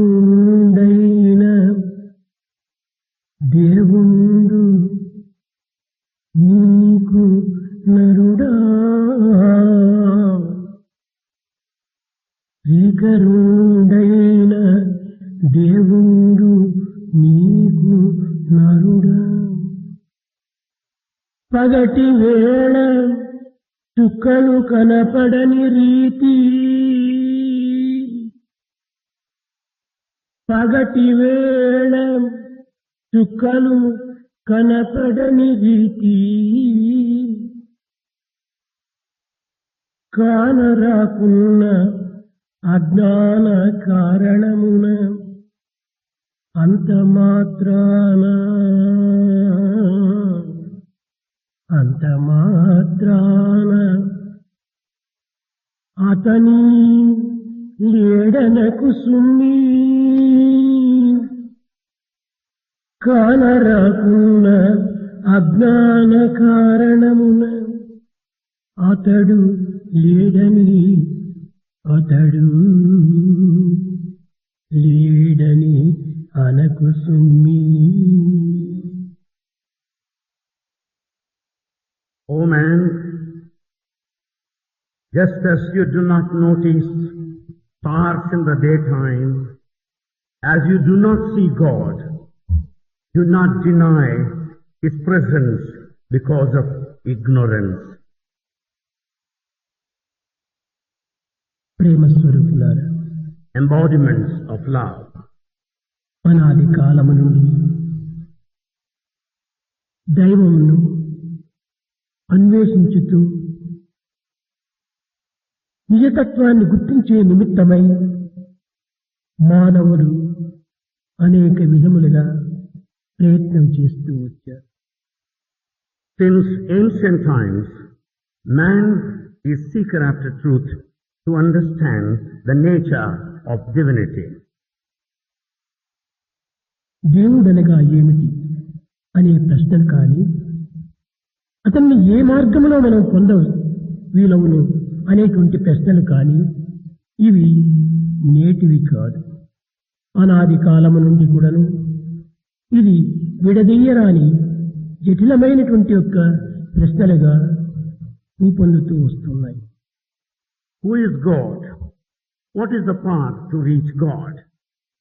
శ్రీకరుండైన దేవుండు నీకు నరుడా, శ్రీకరుండైన దేవుండు నీకు నరుడా. పగటి వేళ చుక్కలు కనపడని రీతి, పగటి వేళ చుక్కలు కనపడని రీతి, కానరాకున్న అజ్ఞాన కారణమున అంత మాత్రాన అతని లేడనకు సుమ్మి, కానరాకున్న అజ్ఞాన కారణమున అతడు లేడని అనకు సుమ్మి. O man, just as you do not notice stars in the daytime, as you do not see God, do not deny His presence because of ignorance. ప్రేమ స్వరూపులారా, Embodiments of love. అనాది కాలము నుండి దైవమును అన్వేషించుతూ నిజతత్వాన్ని గుర్తించే నిమిత్తమై మానవుడు అనేక విధములుగా ప్రయత్నం చేస్తూ వచ్చారు. Since ancient times, man is seeker after truth to understand the nature of divinity. దేవుడనగా ఏమిటి అనే ప్రశ్నలు కానీ, అతన్ని ఏ మార్గంలో మనం పొంద వీలవును అనేటువంటి ప్రశ్నలు కానీ ఇవి నేటివి కాదు. అనాది కాలము నుండి కూడాను ఇది విడదీయరాని జటిలమైనటువంటి యొక్క ప్రశ్నలుగా రూపొందుతూ వస్తున్నాయి. Who is God? What is the path to reach God?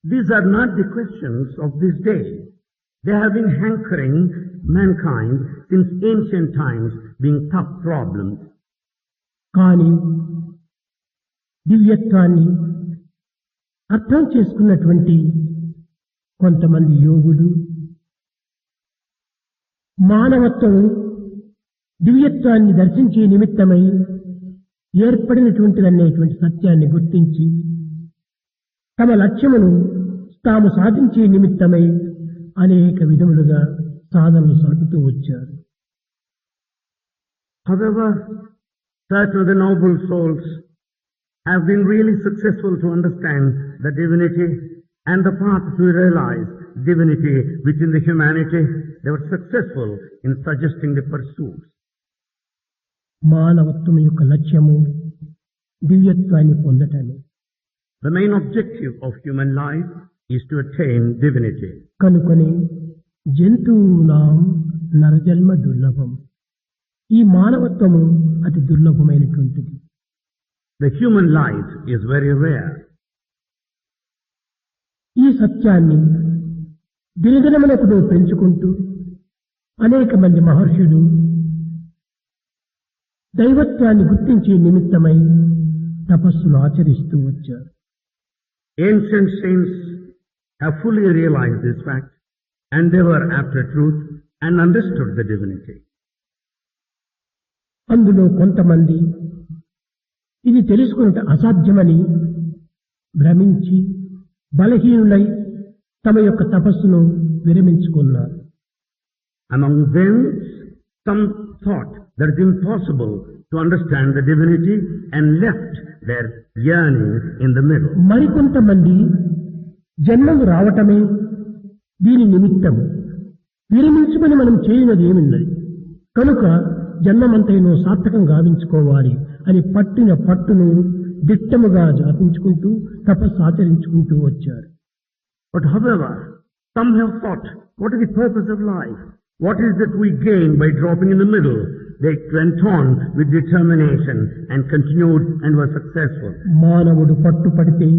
These are not the questions of this day. They have been hankering mankind since ancient times, being tough problems. కానీ దివ్యత్వాన్ని అర్థం చేసుకున్నటువంటి కొంతమంది యోగులు మానవత్వం దివ్యత్వాన్ని దర్శించే నిమిత్తమై ఏర్పడినటువంటిదనేటువంటి సత్యాన్ని గుర్తించి తమ లక్ష్యమును తాము సాధించే నిమిత్తమై అనేక విధములుగా సాధనలు సాగుతూ వచ్చారు. However, certain of the noble souls have been really successful to understand the divinity and the path to realize divinity within the humanity. They were successful in suggesting the pursuits. మానవత్వం యొక్క లక్ష్యము దివ్యత్వాన్ని పొందటమే. The main objective of human life is to attain divinity. కనుకొని జంతువునాం నరజన్మ దుర్లభం. ఈ మానవత్వము అతి దుర్లభమైనటువంటిది. The human life is very rare. ఈ సత్యాన్ని దినదినమునకు పెంచుకుంటూ అనేక మంది మహర్షులు దైవత్వాన్ని గుర్తించే నిమిత్తమై తపస్సులు ఆచరిస్తూ వచ్చారు. Ancient saints have fully realized this fact, and they were after truth and understood the divinity. అందులో కొంతమంది ఇది తెలుసుకున్నట అసాధ్యమని భ్రమించి బలహీనులై తమ యొక్క తపస్సును విరమించుకున్నారు. Among them, some thought that it is impossible to understand the divinity and left their yearning in the middle. మరికొంతమంది జన్మము రావటమే దీని నిమిత్తము, విరమించుకుని మనం చేయనది ఏమిన్నది కనుక జన్మమంతైనో సార్థకం గావించుకోవాలి అని పట్టును దిట్టముగా జాపించుకుంటూ తపస్సు ఆచరించుకుంటూ వచ్చారు. But however, some have thought, what is the purpose of life? What is that we gain by dropping in the middle? They went on with determination and continued and were successful. మానవుడు పట్టుపడితే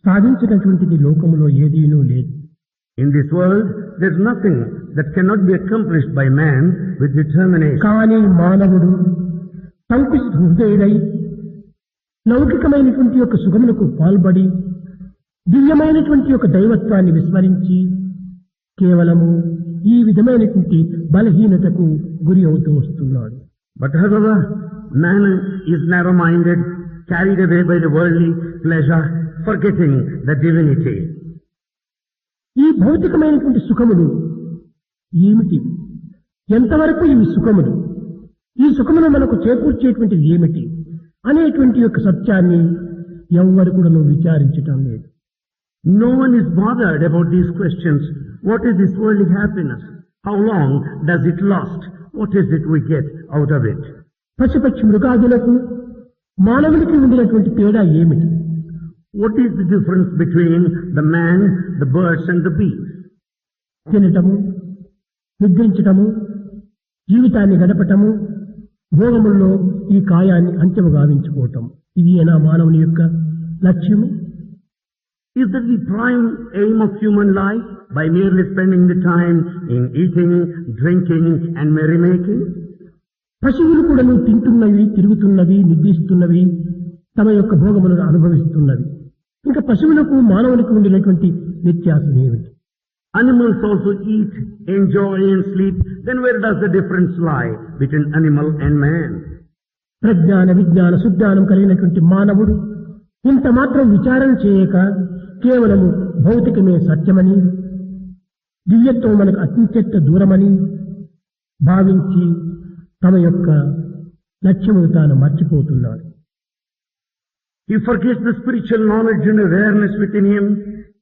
సాధించినటువంటిది లోకములో ఏదీనూ లేదు. In this world, there is nothing that cannot be accomplished by man with determination. కానీ మానవుడు సంకుచిత హృదయుడై లౌకికమైనటువంటి యొక్క సుఖములకు పాల్పడి దివ్యమైనటువంటి యొక్క దైవత్వాన్ని విస్మరించి కేవలము ఈ విధమైనటువంటి బలహీనతకు గురి అవుతూ వస్తున్నాడు. But however, man is narrow-minded, carried away by the worldly pleasure, forgetting the divinity. ఈ భౌతికమైనటువంటి సుఖములు ఏమిటి? ఎంతవరకు ఇవి సుఖములు? ఈ సుఖమును మనకు చేకూర్చేటువంటిది ఏమిటి అనేటువంటి యొక్క సత్యాన్ని ఎవ్వరు కూడా విచారించటం లేదు. No one is bothered about these questions. What is this worldly happiness? How long does it last? What is it we get out of it? పశుపక్షి మృగాదులకు మానవునికి ఉండినటువంటి తేడా ఏమిటి? What is the difference between the man, the birds and the bees? తినటము, నిద్రించటము, జీవితాన్ని గడపటము, భోగముల్లో ఈ కాయాన్ని అంత్యము గావించుకోవటం, ఇది ఏనా మానవుని యొక్క లక్ష్యము? Is that the prime aim of human life, by merely spending the time in eating, drinking and merrymaking? పశువులు కూడా తింటున్నవి, తిరుగుతున్నవి, నిద్రిస్తున్నవి, తమ యొక్క భోగములను అనుభవిస్తున్నవి. ఇంకా పశువులకు మానవునికి ఉండినటువంటి వ్యత్యాసం ఏమిటి? Animals also eat, enjoy and sleep. Then where does the difference lie between animal and man? ప్రజ్ఞాన విజ్ఞాన సుజ్ఞానం కలిగినటువంటి మానవుడు ఇంత మాత్రం విచారణ చేయక కేవలము భౌతికమే సత్యమని, దివ్యత్వం మనకు అత్యంత దూరమని భావించి తమ యొక్క లక్ష్యము తాను మర్చిపోతున్నాడు. He forgets the spiritual knowledge and awareness within him,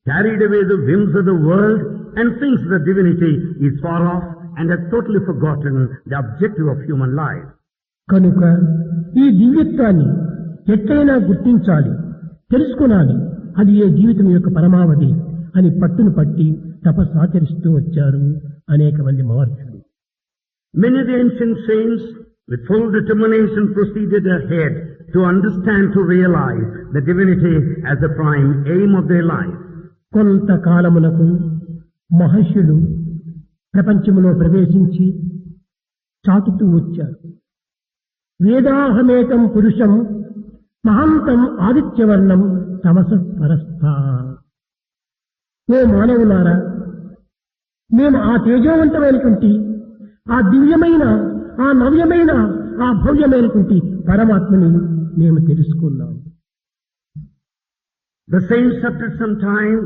carried away the whims of the world, and thinks that divinity is far off and has totally forgotten the objective of human life. కనుక ఈ దివ్యత్వాన్ని ఎట్లయినా గుర్తించాలి, తెలుసుకునాలి, అది ఏ జీవితం యొక్క పరమావధి అని పట్టును పట్టి తపస్సు ఆచరిస్తూ వచ్చారు అనేక మంది మహర్షులు. Many of the ancient saints with full determination proceeded ahead to understand, to realize the divinity as the prime aim of their life. కొంతకాలమునకు మహర్షులు ప్రపంచంలో ప్రవేశించి చాటుతూ వచ్చారు. వేదాహమేకం పురుషం మహాంతం ఆదిత్యవర్ణం తమస పరస్థ. ఓ మానవులారా, మేము ఆ తేజోవంతమైనటువంటి, ఆ దివ్యమైన, ఆ నవ్యమైన, ఆ భవ్యమైనటువంటి పరమాత్మని మేము తెలుసుకున్నాం. The saints after some time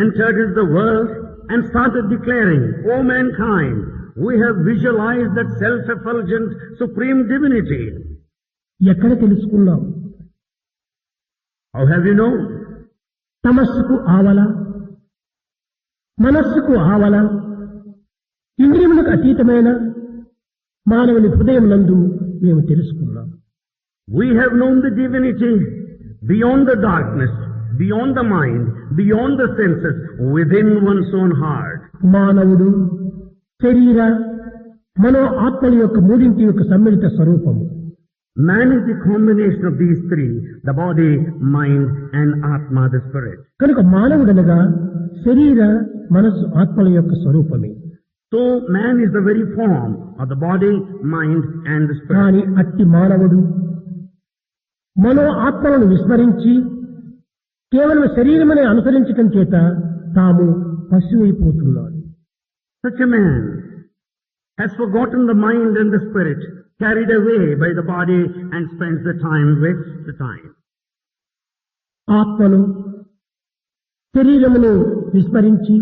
entered into the world and started declaring, O mankind, we have visualized that self-effulgent supreme divinity. ఎక్కడ తెలుసుకున్నాం? How have you known? తమస్సుకు ఆవల, మనస్సుకు ఆవల, ఇంద్రియములకు అతీతమైన మానవుని హృదయం నందు మేము తెలుసుకున్నాం. We have known the divinity beyond the darkness, beyond the mind, beyond the senses, within one's own heart. మానవుడు శరీర మనో ఆత్మల యొక్క మూడింటి యొక్క సమ్మిళిత స్వరూపము. Man is the combination of these three, the body, mind and Atma, the spirit. కనుక మానవుడనగా శరీర మనస్సు ఆత్మల యొక్క స్వరూపమే. So man is the very form of the body, mind and the spirit. కానీ అట్టి మానవుడు మనో ఆత్మలను విస్మరించి కేవలం శరీరమనే అనుసరించటం చేత తాము పశువైపోతున్నాడు. Such a man has forgotten the mind and the spirit, carried away by the body and spends the time, wastes the time. ఆత్మను శరీరమును విస్మరించి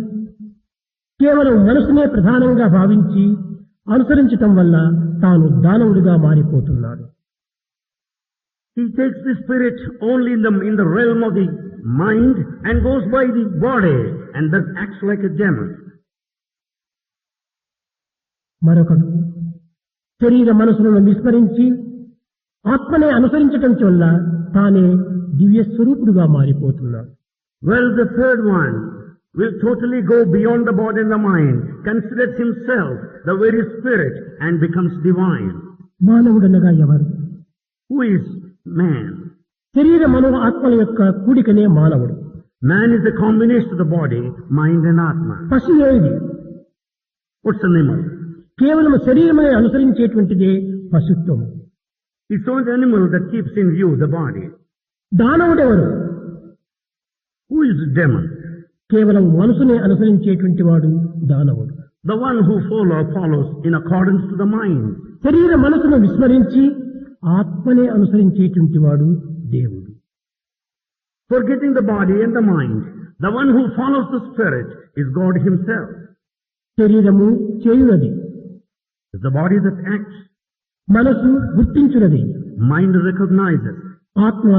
కేవలం మనసునే ప్రధానంగా భావించి అనుసరించటం వల్ల తాను దానవుడిగా మారిపోతున్నాడు. He takes the spirit only in the realm of the mind and goes by the body and thus acts like a demon. మరొకడు శరీర మనసులను విస్మరించి ఆత్మనే అనుసరించటం వల్ల తానే దివ్య స్వరూపుడుగా మారిపోతున్నాడు. Well, the third one will totally go beyond the body and the mind, considers himself the very spirit and becomes divine. మానవుడనగా ఎవరు? Who is man? శరీర మనో ఆత్మల యొక్క కూడికనే మానవుడు. Man is a combination of the body, mind and atma. పశు ఏది? What's the animal? కేవలం శరీరమే అనుసరించేటువంటిదే పశుత్వం. It's only the animal that keeps in view the body. దానవుడెవరు? Who is the demon? కేవలం మనసునే అనుసరించేటువంటి వాడు దానవుడు. The one who follows in accordance to the mind. శరీర మనసును విస్మరించి ఆత్మనే అనుసరించేటువంటి వాడు దేవుడు. Forgetting the body and the mind, the one who follows the spirit is God himself. శరీరము చేయునది, It's the body that acts. మనసు గుర్తించునది, Mind recognizes, ఆత్మ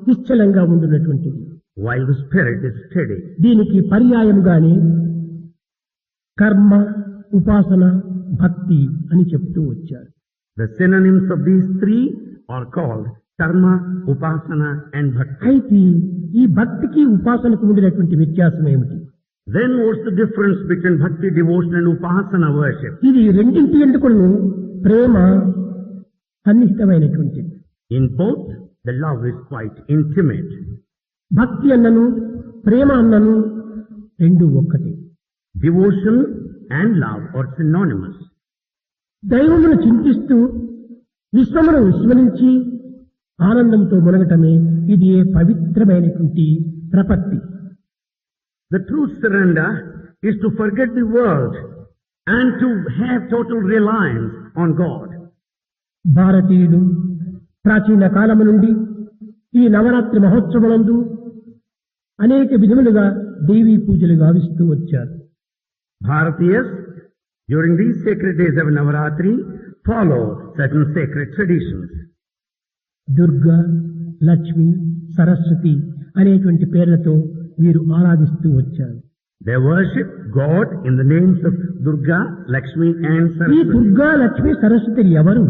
నిశ్చలంగా ఉండునటువంటిది. while the spirit is steady. దీనికి పర్యాయముగానే కర్మ, ఉపాసన, భక్తి అని చెప్తూ వచ్చారు. The synonyms of these three are called karma, upasana and bhakti. అయితే ఈ భక్తికి ఉపాసనకు ఉండినటువంటి వ్యత్యాసం ఏమిటి? Then what's the difference between bhakti, devotion and upasana worship? ఇది రెండింటి ఎందుకును ప్రేమ సన్నిహితమైనటువంటిది. In both, the love is quite intimate. భక్తి అన్నను ప్రేమ అన్నను రెండు ఒక్కటే. Devotion and love are synonymous. దైవమును చింతిస్తూ విశ్వమును విస్మరించి ఆనందంతో మునగటమే ఇది పవిత్రమైనటువంటి ప్రపత్తి. The true surrender is to forget the world and to have total reliance on God. భారతీయులు ప్రాచీన కాలము నుండి ఈ నవరాత్రి మహోత్సవములందు అనేక విధములుగా దేవీ పూజలు గావిస్తూ వచ్చారు. Bharatiyas, during these sacred days of Navaratri, follow certain sacred traditions. Durga, Lakshmi, Saraswati అనేటువంటి పేర్లతో వీరు ఆరాధిస్తూ వచ్చారు. They worship God in the names of Durga, Lakshmi and ఈ Saraswati. దుర్గా, లక్ష్మి, సరస్వతి ఎవరు?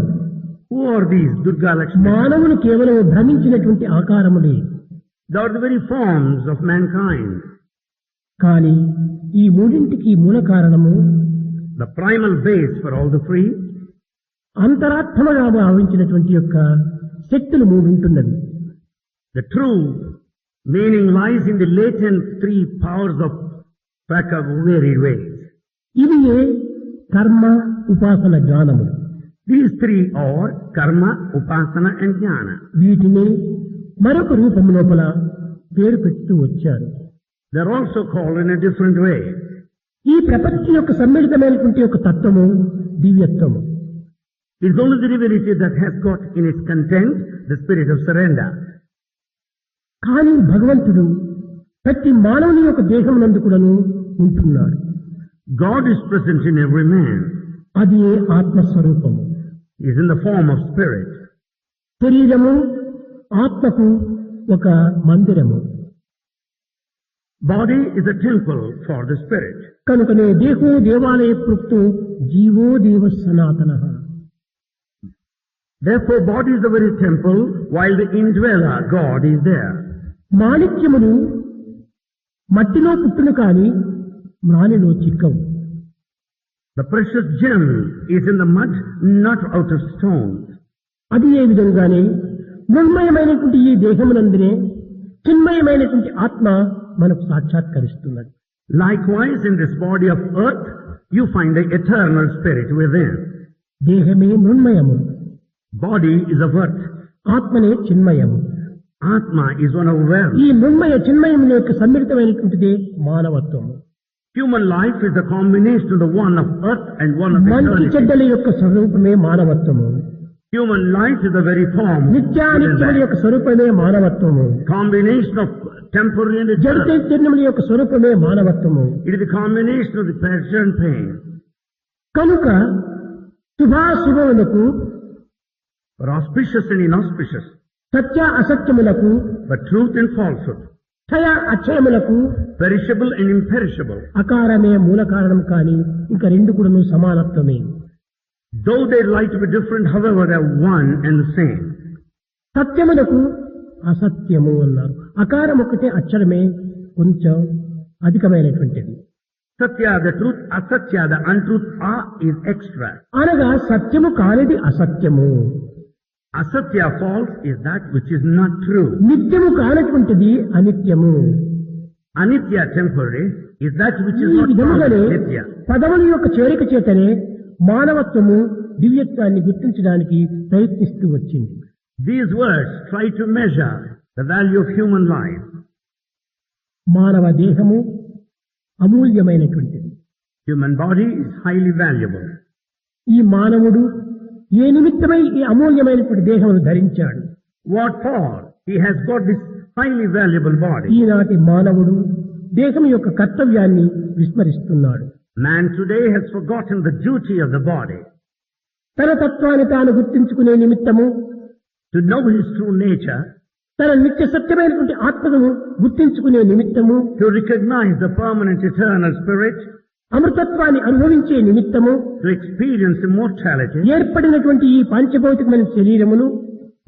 Who are these Durga, Lakshmi? మానవులు కేవలం భ్రమించినటువంటి ఆకారములే. They are the very forms of mankind. కానీ ఈ మూడింటికి మూల కారణము The primal base for all the three, అంతరాత్మగా భావించినటువంటి యొక్క శక్తులు మూడు ఉంటున్నది. the true meaning lies in the latent three powers of varied ways. ఇవి కర్మ, ఉపాసన, జ్ఞానము. These three are karma, upasana and jnana. వీటిని మరొక రూపము లోపల పేరు పెడుతూ వచ్చారు. They are also called in a different way. ఈ ప్రపంచ యొక్క సమ్మిళితమైనటువంటి యొక్క తత్వము దివ్యత్వము. It is only the divinity that has got in its content the spirit of surrender. కానీ భగవంతుడు ప్రతి మానవుని యొక్క దేహమునందు కూడాను ఉంటున్నాడు. God is present in every man. అది ఆత్మస్వరూపము. He is in the form of spirit. శరీరము ఆత్మకు ఒక మందిరము. Body is a temple for the spirit. కనుకనే దేహో దేవాలయ ప్రోక్తో జీవో దేవ సనాతనః. Therefore body is the very temple while the indweller God is there. మాణిక్యములు మట్టిలో పుట్టును కాని మ్రానిలో చిక్కవు. The precious gem is in the mud, not out of stone. అది ఏ విధంగానే మృన్మయమైనటువంటి ఈ దేహమునందునే చిన్మయమైనటువంటి ఆత్మ మనకు సాక్షాత్కరిస్తున్నది. Likewise in this body of earth, you find the eternal spirit within. దేహమే మృన్మయము, Body is of earth. ఆత్మనే చిన్మయము. Atma is one of wealth. ఈ మృన్మయ చిన్మయముల యొక్క సమ్మిళితమైనటువంటిదే మానవత్వము. Human life is a combination of the one of earth and one of మంచి eternity. చెడ్డల యొక్క స్వరూపమే మానవత్వము. Human life is the very form. నిత్యానిత్యముల యొక్క స్వరూపమే మానవత్వము. Combination of temporary and జడ eternal. చైతన్యముల యొక్క స్వరూపమే మానవత్వము. It is the combination of the pleasure and pain. కనుక శుభాశుభములకు, For auspicious and inauspicious, Satya అసత్యములకు, but truth and falsehood, క్షయ అక్షయములకు perishable and imperishable. అకారమే మూల కారణం కాని ఇంకా రెండు కూడాను సమానత్వమే. Though they lie to be different, however, they are one and the same. సత్యములకు అసత్యము అన్నారు. అకారం ఒకటే అక్షరమే కొంచెం అధికమైనటువంటిది. Satya, the truth, asatya, the untruth, is extra. అనగా సత్యము కానిది అసత్యము, Asatya, false, is that which is not true. నిత్యము కానటువంటిది అనిత్యము. Anitya, temporary, is that which is ఈ not విధముగానే permanent. Nitya. పదముల యొక్క చేరిక చేతనే మానవత్వము దివ్యత్వాన్ని గుర్తించడానికి ప్రయత్నిస్తూ వచ్చింది. These words try to measure the value of human life. మానవ దేహము అమూల్యమైనటువంటిది. Human body is highly valuable. ఈ మానవుడు ఏ నిమిత్తమై ఈ అమూల్యమైనటువంటి దేహమును ధరించాడు? What for? He has got this highly valuable body. ఈనాటి మానవుడు దేహం యొక్క కర్తవ్యాన్ని విస్మరిస్తున్నాడు. Man today has forgotten the duty of the body. తన తత్వాన్ని తాను గుర్తించుకునే నిమిత్తము, To know his true nature, తన నిత్య సత్యమైనటువంటి ఆత్మను గుర్తించుకునే నిమిత్తము, to recognize the permanent eternal spirit, అమృతత్వాన్ని అనుభవించే నిమిత్తము to experience immortality, ఏర్పడినటువంటి ఈ పాంచభౌతికమైన శరీరమును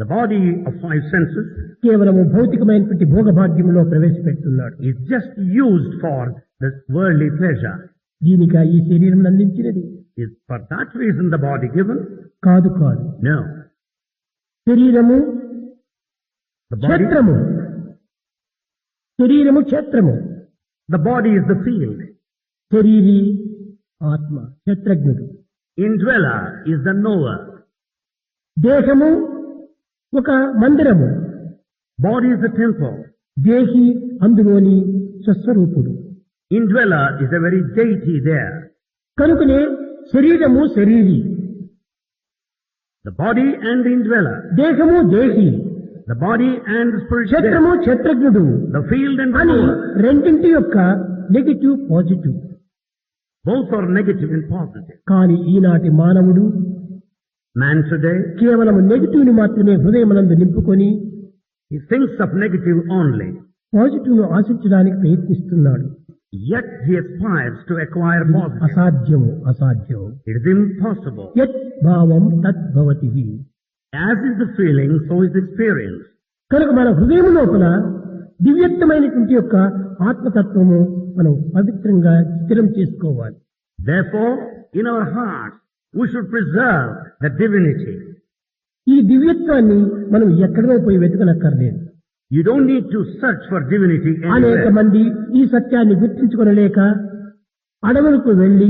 the body of five senses కేవలము భౌతికమైనటువంటి భోగభాగ్యములో ప్రవేశపెడుతున్నాడు. is just used for the worldly pleasure. దీనిగా ఈ శరీరం అందించినది Is for that reason the body given? కాదు. కాదు. No. శరీరము The body, క్షేత్రము, శరీరము క్షేత్రము, the body is the field. శరీరి ఆత్మ క్షేత్రజ్ఞుడు. Indweller is the knower. దేహము ఒక మందిరము, Body is the temple. దేహి అందులోని స్వస్వరూపుడు. Indweller is the very deity there. కనుకనే శరీరము శరీరి, The body and the indweller. దేహము దేహి, The body and the spirit క్షేత్రము there. క్షేత్రజ్ఞుడు The field and the అని knower. రెండింటి యొక్క negative positive. Both are negative and positive. కానీ ఈనాటి మానవుడు Man today, కేవలం నెగటివ్ ని మాత్రమే హృదయమునందు నింపుకొని he thinks of negative only. Positive ను ఆశించడానికి ప్రయత్నిస్తున్నాడు. Yet he aspires to acquire positive. అసాధ్యము అసాధ్యము. It is impossible. యత్ భావం తద్భవతి. As is the feeling, so is the experience. కనుక మన హృదయం లోపల దివ్యత్వమైనటువంటి యొక్క ఆత్మతత్వము మనం పవిత్రంగా స్థిరం చేసుకోవాలి. Therefore, in our hearts, we should preserve the divinity. ఈ దివ్యత్వాన్ని మనం ఎక్కడో పోయి వెతకనక్కర్లేదు. You don't need to search for divinity అనేక anywhere. మంది ఈ సత్యాన్ని గుర్తించుకొనలేక అడవులకు వెళ్లి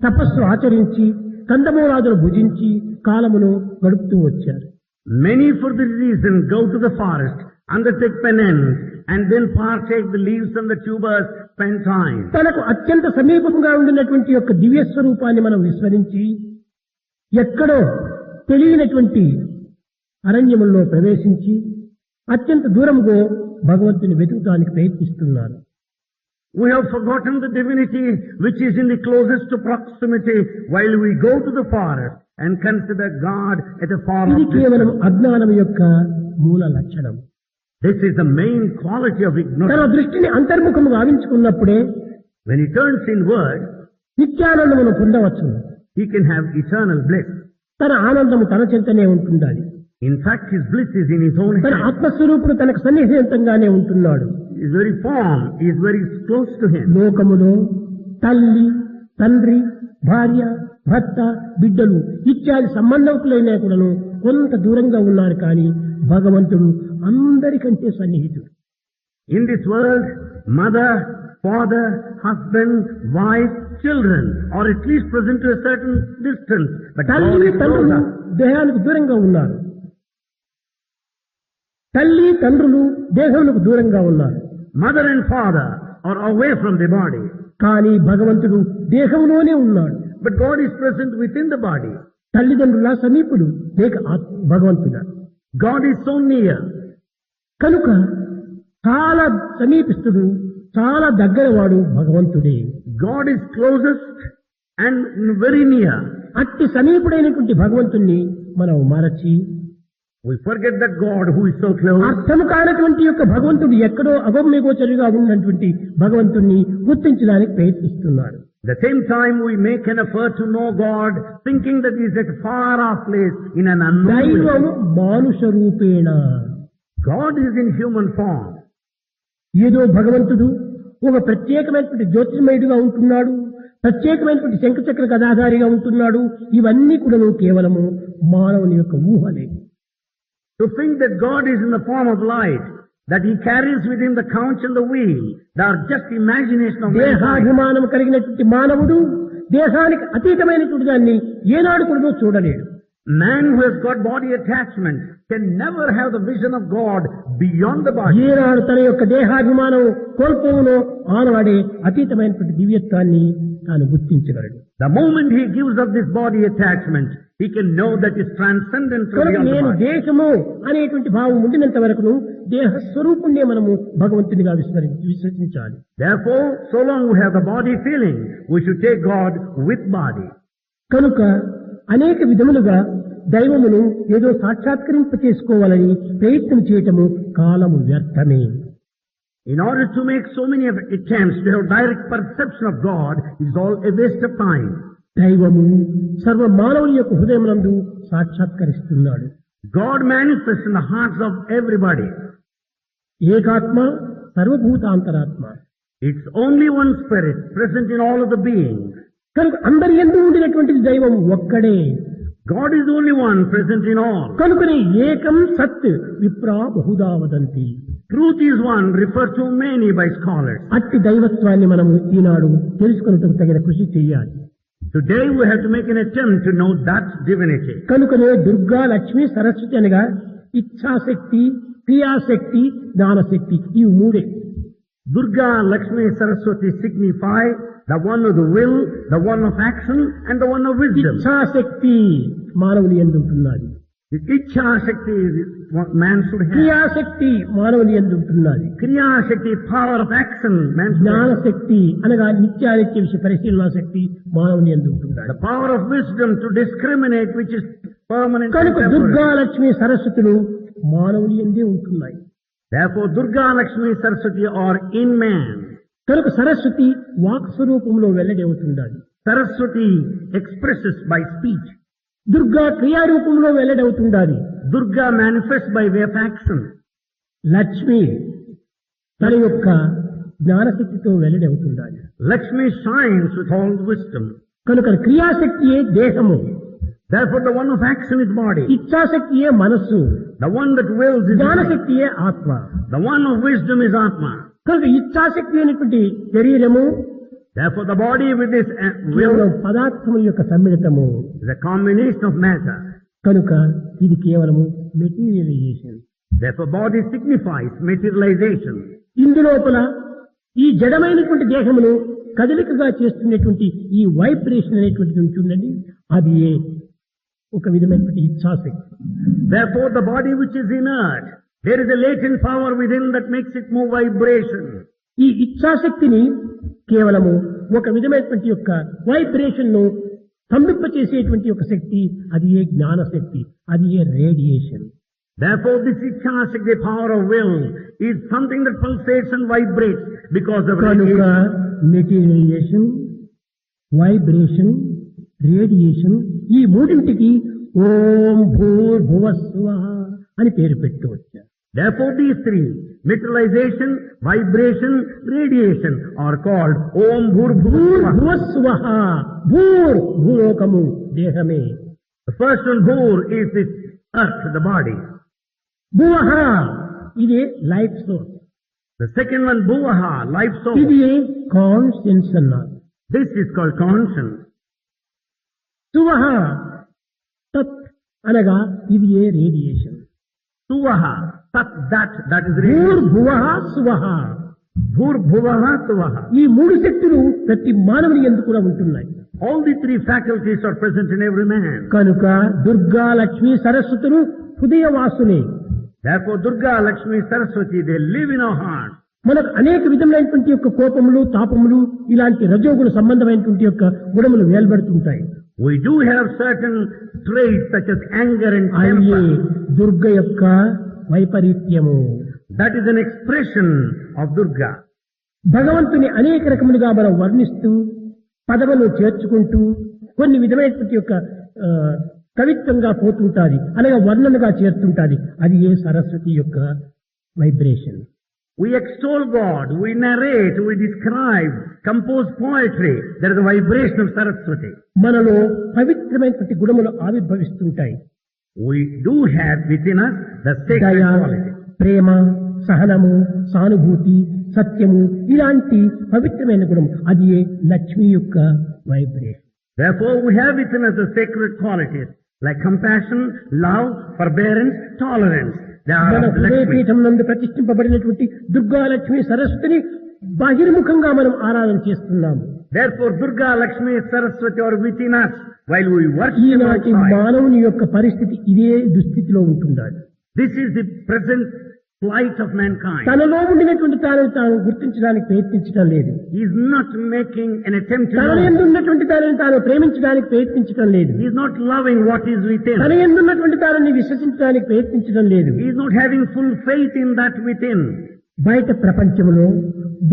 తపస్సు ఆచరించి కందమూలాదులు భుజించి కాలమును గడుపుతూ వచ్చారు. Many for this reason go to the forest, undertake penance, and then partake the leaves and the tubers, spend time. తనకు అత్యంత సమీపంగా ఉండినటువంటి యొక్క దివ్య స్వరూపాన్ని మనం విస్మరించి ఎక్కడో తెలియనటువంటి అరణ్యముల్లో ప్రవేశించి అత్యంత దూరంగా భగవంతుని వెతుకుతానికి ప్రయత్నిస్తున్నారు. We have forgotten the divinity which is in the closest proximity while we go to the forest and consider God at a far ఇది off కేవలం distance. అజ్ఞానం యొక్క మూల లక్షణం. This is the main quality of తన ignorance. దృష్టిని అంతర్ముఖము గావించుకున్నప్పుడే When he turns inward, నిత్యానందమును పొందవచ్చు. he can have eternal bliss. తన ఆనందము తన చెంతనే ఉంటుండాలి. In fact, his bliss is in his own తన hand. ఆత్మస్వరూపుడు తనకు సన్నిహితంగానే ఉంటున్నాడు. His very form is very close to him. లోకములో తల్లి, తండ్రి, భార్య, భర్త, బిడ్డలు ఇత్యాది సంబంధకులైనా కూడాను కొంత దూరంగా ఉన్నారు. కానీ భగవంతుడు అందరికంటే సన్నిహితుడు. In this world, mother, father, husband, wife, children are at least present to a certain distance. But God తల్లి is తండ్రులు closer. దేహానికి దూరంగా ఉన్నారు. తల్లి తండ్రులు దేహములకు దూరంగా ఉన్నారు. Mother and father are away from the body. కానీ భగవంతుడు దేహంలోనే ఉన్నాడు. But God is present within the body. తల్లిదండ్రుల సమీపుడు లేక భగవంతుడా. God is so near. కనుక చాలా సమీపిస్తుడు, చాలా దగ్గరవాడు భగవంతుడే. God is closest and very near. అట్టి సమీపుడైనటువంటి భగవంతుణ్ణి మనం మరచి We forget that God who is so close. అర్థము కానటువంటి యొక్క భగవంతుడు ఎక్కడో అగమ్యగోచరిగా ఉన్నటువంటి భగవంతుణ్ణి గుర్తించడానికి ప్రయత్నిస్తున్నాడు. At the same time, we make an effort to know God, thinking that He is at a far off place in an unknown దైవము place. మానుష రూపేణ, God is in human form. ఏదో భగవంతుడు ఒక ప్రత్యేకమైనటువంటి జ్యోతిర్మయుడుగా ఉంటున్నాడు, ప్రత్యేకమైనటువంటి శంఖచక్ర గదాధారిగా ఉంటున్నాడు. ఇవన్నీ కూడా కేవలము మానవుని యొక్క ఊహలే. To think that God is in the form of light, that He carries within the conch and the wheel, they are just imagination of mankind. దేహాభిమానం కలిగినటువంటి మానవుడు దేహానికి అతీతమైనటువంటి దాన్ని ఏనాడు కూడా చూడలేడు. Man who has got body attachment can never have the vision of God beyond the body. ఏనాడు తన యొక్క దేహాభిమానం కోల్పోవునో ఆనాడే అతీతమైనటువంటి దివ్యత్వాన్ని తాను గుర్తించగలడు. The moment he gives up this body attachment, he can know that is transcendent to కనుక beyond the నేను body. దేశము అనేటువంటి భావం ఉండినంత వరకును దేహ స్వరూపుణ్ణే మనము భగవంతునిగా విశ్వసించాలి. Therefore, so long we have the body feeling, we should take God with body. కనుక అనేక విధములుగా దైవమును ఏదో సాక్షాత్కరింప చేసుకోవాలని ప్రయత్నం చేయటము కాలము వ్యర్థమే. In order to make so many attempts to have direct perception of God is all a waste of time. దైవము సర్వ మానవుని యొక్క హృదయమునందు సాక్షాత్కరిస్తున్నాడు. God manifests in the hearts of everybody. ఏకాత్మ సర్వభూతాంతరాత్మ. It's only one spirit present in all of the beings. కనుక అందరి యందు ఉండినటువంటిది దైవం ఒక్కడే. God is the only one present in all. కనుకనే ఏకం సత్ విప్రా Bahuda వదంతి. Truth is one referred to many by scholars. అట్టి దైవత్వాన్ని మనము ఈనాడు తెలుసుకున్నట్టుకు తగిన కృషి చేయాలి. Today we have to make an attempt to know that divinity. కనుకనే దుర్గా లక్ష్మి సరస్వతి అనగా ఇచ్ఛాశక్తి, క్రియాశక్తి, జ్ఞానశక్తి ఈ మూడే. Durga, Lakshmi, Saraswati signify the one of the will, the one of action, and the one of wisdom. ఇచ్ఛాశక్తి మానవుని యందు ఉంటున్నది. The Ichha Shakti is what man should have. క్రియాశక్తి మానవుని యందు ఉంటున్నది. Kriya Shakti, power of action, man should have. జ్ఞానశక్తి అనగా నిత్యానిత్య విషయ పరిశీలన శక్తి మానవుని యందు ఉంటున్నది. The power of wisdom to discriminate which is permanent and కనుక temporary. దుర్గా లక్ష్మి సరస్వతులు మానవుని యందే ఉంటున్నాయి. Therefore, Durga, Lakshmi, Saraswati are in man. కనుక సరస్వతి వాక్ స్వరూపంలో వెల్లడి అవుతుండాలి. Saraswati expresses by speech. Durga క్రియారూపంలో వెల్లడవుతుండాలి. Durga manifests by way of action. Lakshmi తన యొక్క జ్ఞానశక్తితో వెల్లడవుతుండాలి. Lakshmi shines with all wisdom. కనుక క్రియాశక్తియే దేహము, Therefore, the one of action is body. ఇచ్ఛాశక్తియే మనస్సు, The one that wills is mind. జ్ఞానశక్తియే ఆత్మ. The one of wisdom is Atma. కనుక ఇచ్ఛాశక్తి అనేటువంటి శరీరము Therefore, the body with this కేవలం will పదార్థముల యొక్క సమ్మిళితము. is a combination of matter. కనుక ఇది కేవలము materialisation. Therefore, body signifies materialization. ఇందులోపల ఈ జడమైనటువంటి దేహమును కదలికగా చేస్తున్నటువంటి ఈ వైబ్రేషన్ అనేటువంటిది ఉంటుందండి, అది ఒక విధమైనటువంటి ఇచ్ఛాశక్తి. Therefore, the body which is inert, there is a latent power within that makes it move vibration. ఈ ఇచ్ఛాశక్తిని కేవలము ఒక విధమైనటువంటి యొక్క వైబ్రేషన్ ను స్తంభింపచేసేటువంటి ఒక శక్తి, అది జ్ఞానశక్తి, అది radiation. Therefore, this Ichha-Shakti, the power of will, is something that pulsates and vibrates because of కనుక radiation. మెటీరియలైజేషన్, వైబ్రేషన్, రేడియేషన్ ఈ మూడింటికి ఓం భూర్భువస్సువః అని పేరు పెట్టి వచ్చారు. Therefore, these three, materialization, vibration, radiation, are called Om Bhur-Bhuvah. భూర్భువస్సువః. భూర్ భూలోకము దేహమే. The first one, Bhur, is this earth, the body. భువః ఇది life source. The second one, Bhuvaha, life source. ఇది కాన్షియన్స్ అన్నారు. This is called conscience. సువః తత్ అనగా ఇది radiation. Suvaha, that is radiation. భూర్భువః సువః. Bhur-Bhuvaha, Suvaha. ఈ మూడు శక్తులు ప్రతి మానవుని యందు కూడా ఉంటున్నాయి. All the three faculties are present in every man. కనుక Durga Lakshmi సరస్వతులు హృదయవాసులే. Therefore, Durga, Lakshmi, Saraswati, they live in our hearts. మనకు అనేక విధములైనటువంటి యొక్క కోపములు, తాపములు, ఇలాంటి రజోగుణ సంబంధమైనటువంటి యొక్క గుణములు వేల్బడుతుంటాయి. We do have certain traits such as anger and అయ్యే temper. దుర్గ యొక్క వైపరీత్యము. That is an expression of Durga. భగవంతుని అనేక రకములుగా మనం వర్ణిస్తూ పదవులు చేర్చుకుంటూ కొన్ని విధమైనటువంటి యొక్క కవిత్వంగా పోతుంటాది, అనగా వర్ణనగా చేరుతుంటాది. అది సరస్వతి యొక్క vibration. We extol God, we narrate, we describe, compose poetry. There is a vibration of Saraswati. మనలో పవిత్రమైనటువంటి గుణములు ఆవిర్భవిస్తుంటాయి. We do have within us the sacred దయ, quality. ప్రేమ, సహనము, సానుభూతి, సత్యము ఇలాంటి పవిత్రమైన గుణం అది లక్ష్మి యొక్క vibration. Therefore, we have within us the sacred qualities like compassion, love, forbearance, tolerance. They are మన of Lakshmi. హృదయపీఠం నందు ప్రతిష్ఠింపబడినటువంటి దుర్గాలక్ష్మి సరస్వతిని బహిర్ముఖంగా మనం ఆరాధన చేస్తున్నాము. Therefore, Durga, Lakshmi, Saraswati are within us while we worship ఈనాటి outside. మానవుని యొక్క పరిస్థితి ఇదే దుస్థితిలో ఉంటున్నాడు. This is the present plight of mankind. తనలో ఉండినటువంటి తాను గుర్తించడానికి ప్రయత్నించడం లేదు. He is not making an attempt to తన know. ఎందున్నటువంటి తాను ప్రేమించడానికి ప్రయత్నించడం లేదు. He is not loving what is within. తన ఎందున్నటువంటి తానని విశ్వసించడానికి ప్రయత్నించడం లేదు. He is not having full faith in that within. బయట ప్రపంచంలో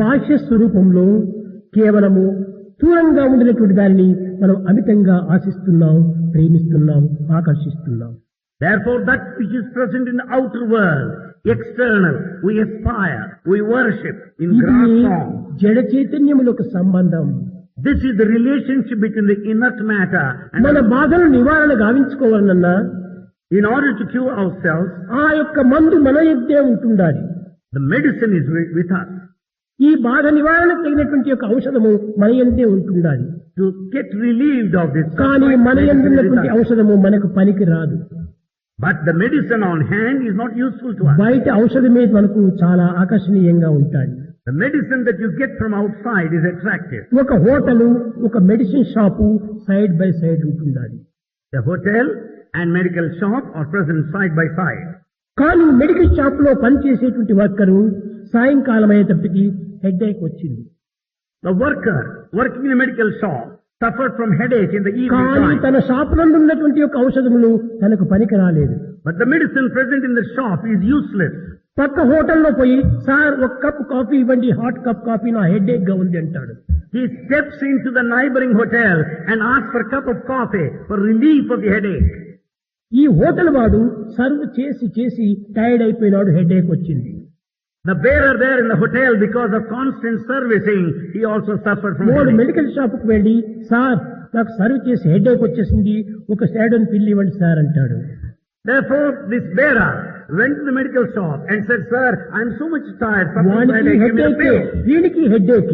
బాహ్య స్వరూపంలో కేవలము దూరంగా ఉండినటువంటి దానిని మనం అమితంగా ఆశిస్తున్నాం, ప్రేమిస్తున్నాం, ఆకర్షిస్తున్నాం. Therefore, that which is present in the outer world, external, we aspire, we worship in ఇది grass song. జడ చైతన్యములకు సంబంధం. This is the relationship between the inert matter and మన బాధలు నివారణ గావించుకోవాలన్నా in order to cure ourselves, ఆ యొక్క మందు మన యొద్దే ఉంటుండాలి. the medicine is with us. ఈ బాధ నివారణకు తగినటువంటి యొక్క ఔషధము మన యొద్దే ఉంటుండాలి. To get relieved of this కానీ suffering, మన medicine is ఎందున్నటువంటి with us. ఔషధము మనకు పనికి రాదు. But the medicine on hand is not useful to us. బయట ఔషధమే మనకు చాలా ఆకర్షణీయంగా ఉంటాయి. The medicine that you get from outside is attractive. ఒక హోటలు, ఒక medicine shop side by side ఉంటుండాలి. The hotel and medical shop are present side by side. కానీ medical shop లో పనిచేసేటువంటి వర్కరు సాయంకాలం అయ్యేటప్పటికి హెడ్ఏక్ వచ్చింది. The worker working in a medical shop suffered from headache in the evening కానీ time. తన shop నందు ఉన్నటువంటి యొక్క ఔషధములు తనకు పనికి రాలేదు. But the medicine present in the shop is useless. పక్క హోటల్లో పోయి సార్ ఒక కప్ కాఫీ ఇవ్వండి, హాట్ కప్ కాఫీ, నా హెడ్ఏక్ గా ఉంది అంటాడు. He steps into the neighboring hotel and asks for a cup of coffee for relief of the headache. ఈ హోటల్ వాడు సర్వ్ చేసి చేసి టైర్డ్ అయిపోయినాడు, హెడ్ఏక్ వచ్చింది. The bearer there in the hotel, because of constant servicing, he also suffered from వాడు headache. Medical shop కు వెళ్లి sir నాకు సర్వ్ చేసి హెడ్ఏక్ వచ్చేసింది, ఒక స్టాడన్ పిల్లి ఇవ్వండి సార్ అంటాడు. Therefore, this bearer went to the medical shop and said, "Sir, I am so much tired, suffering from వానికి headache, give me a headache, pill." వీడికి headache.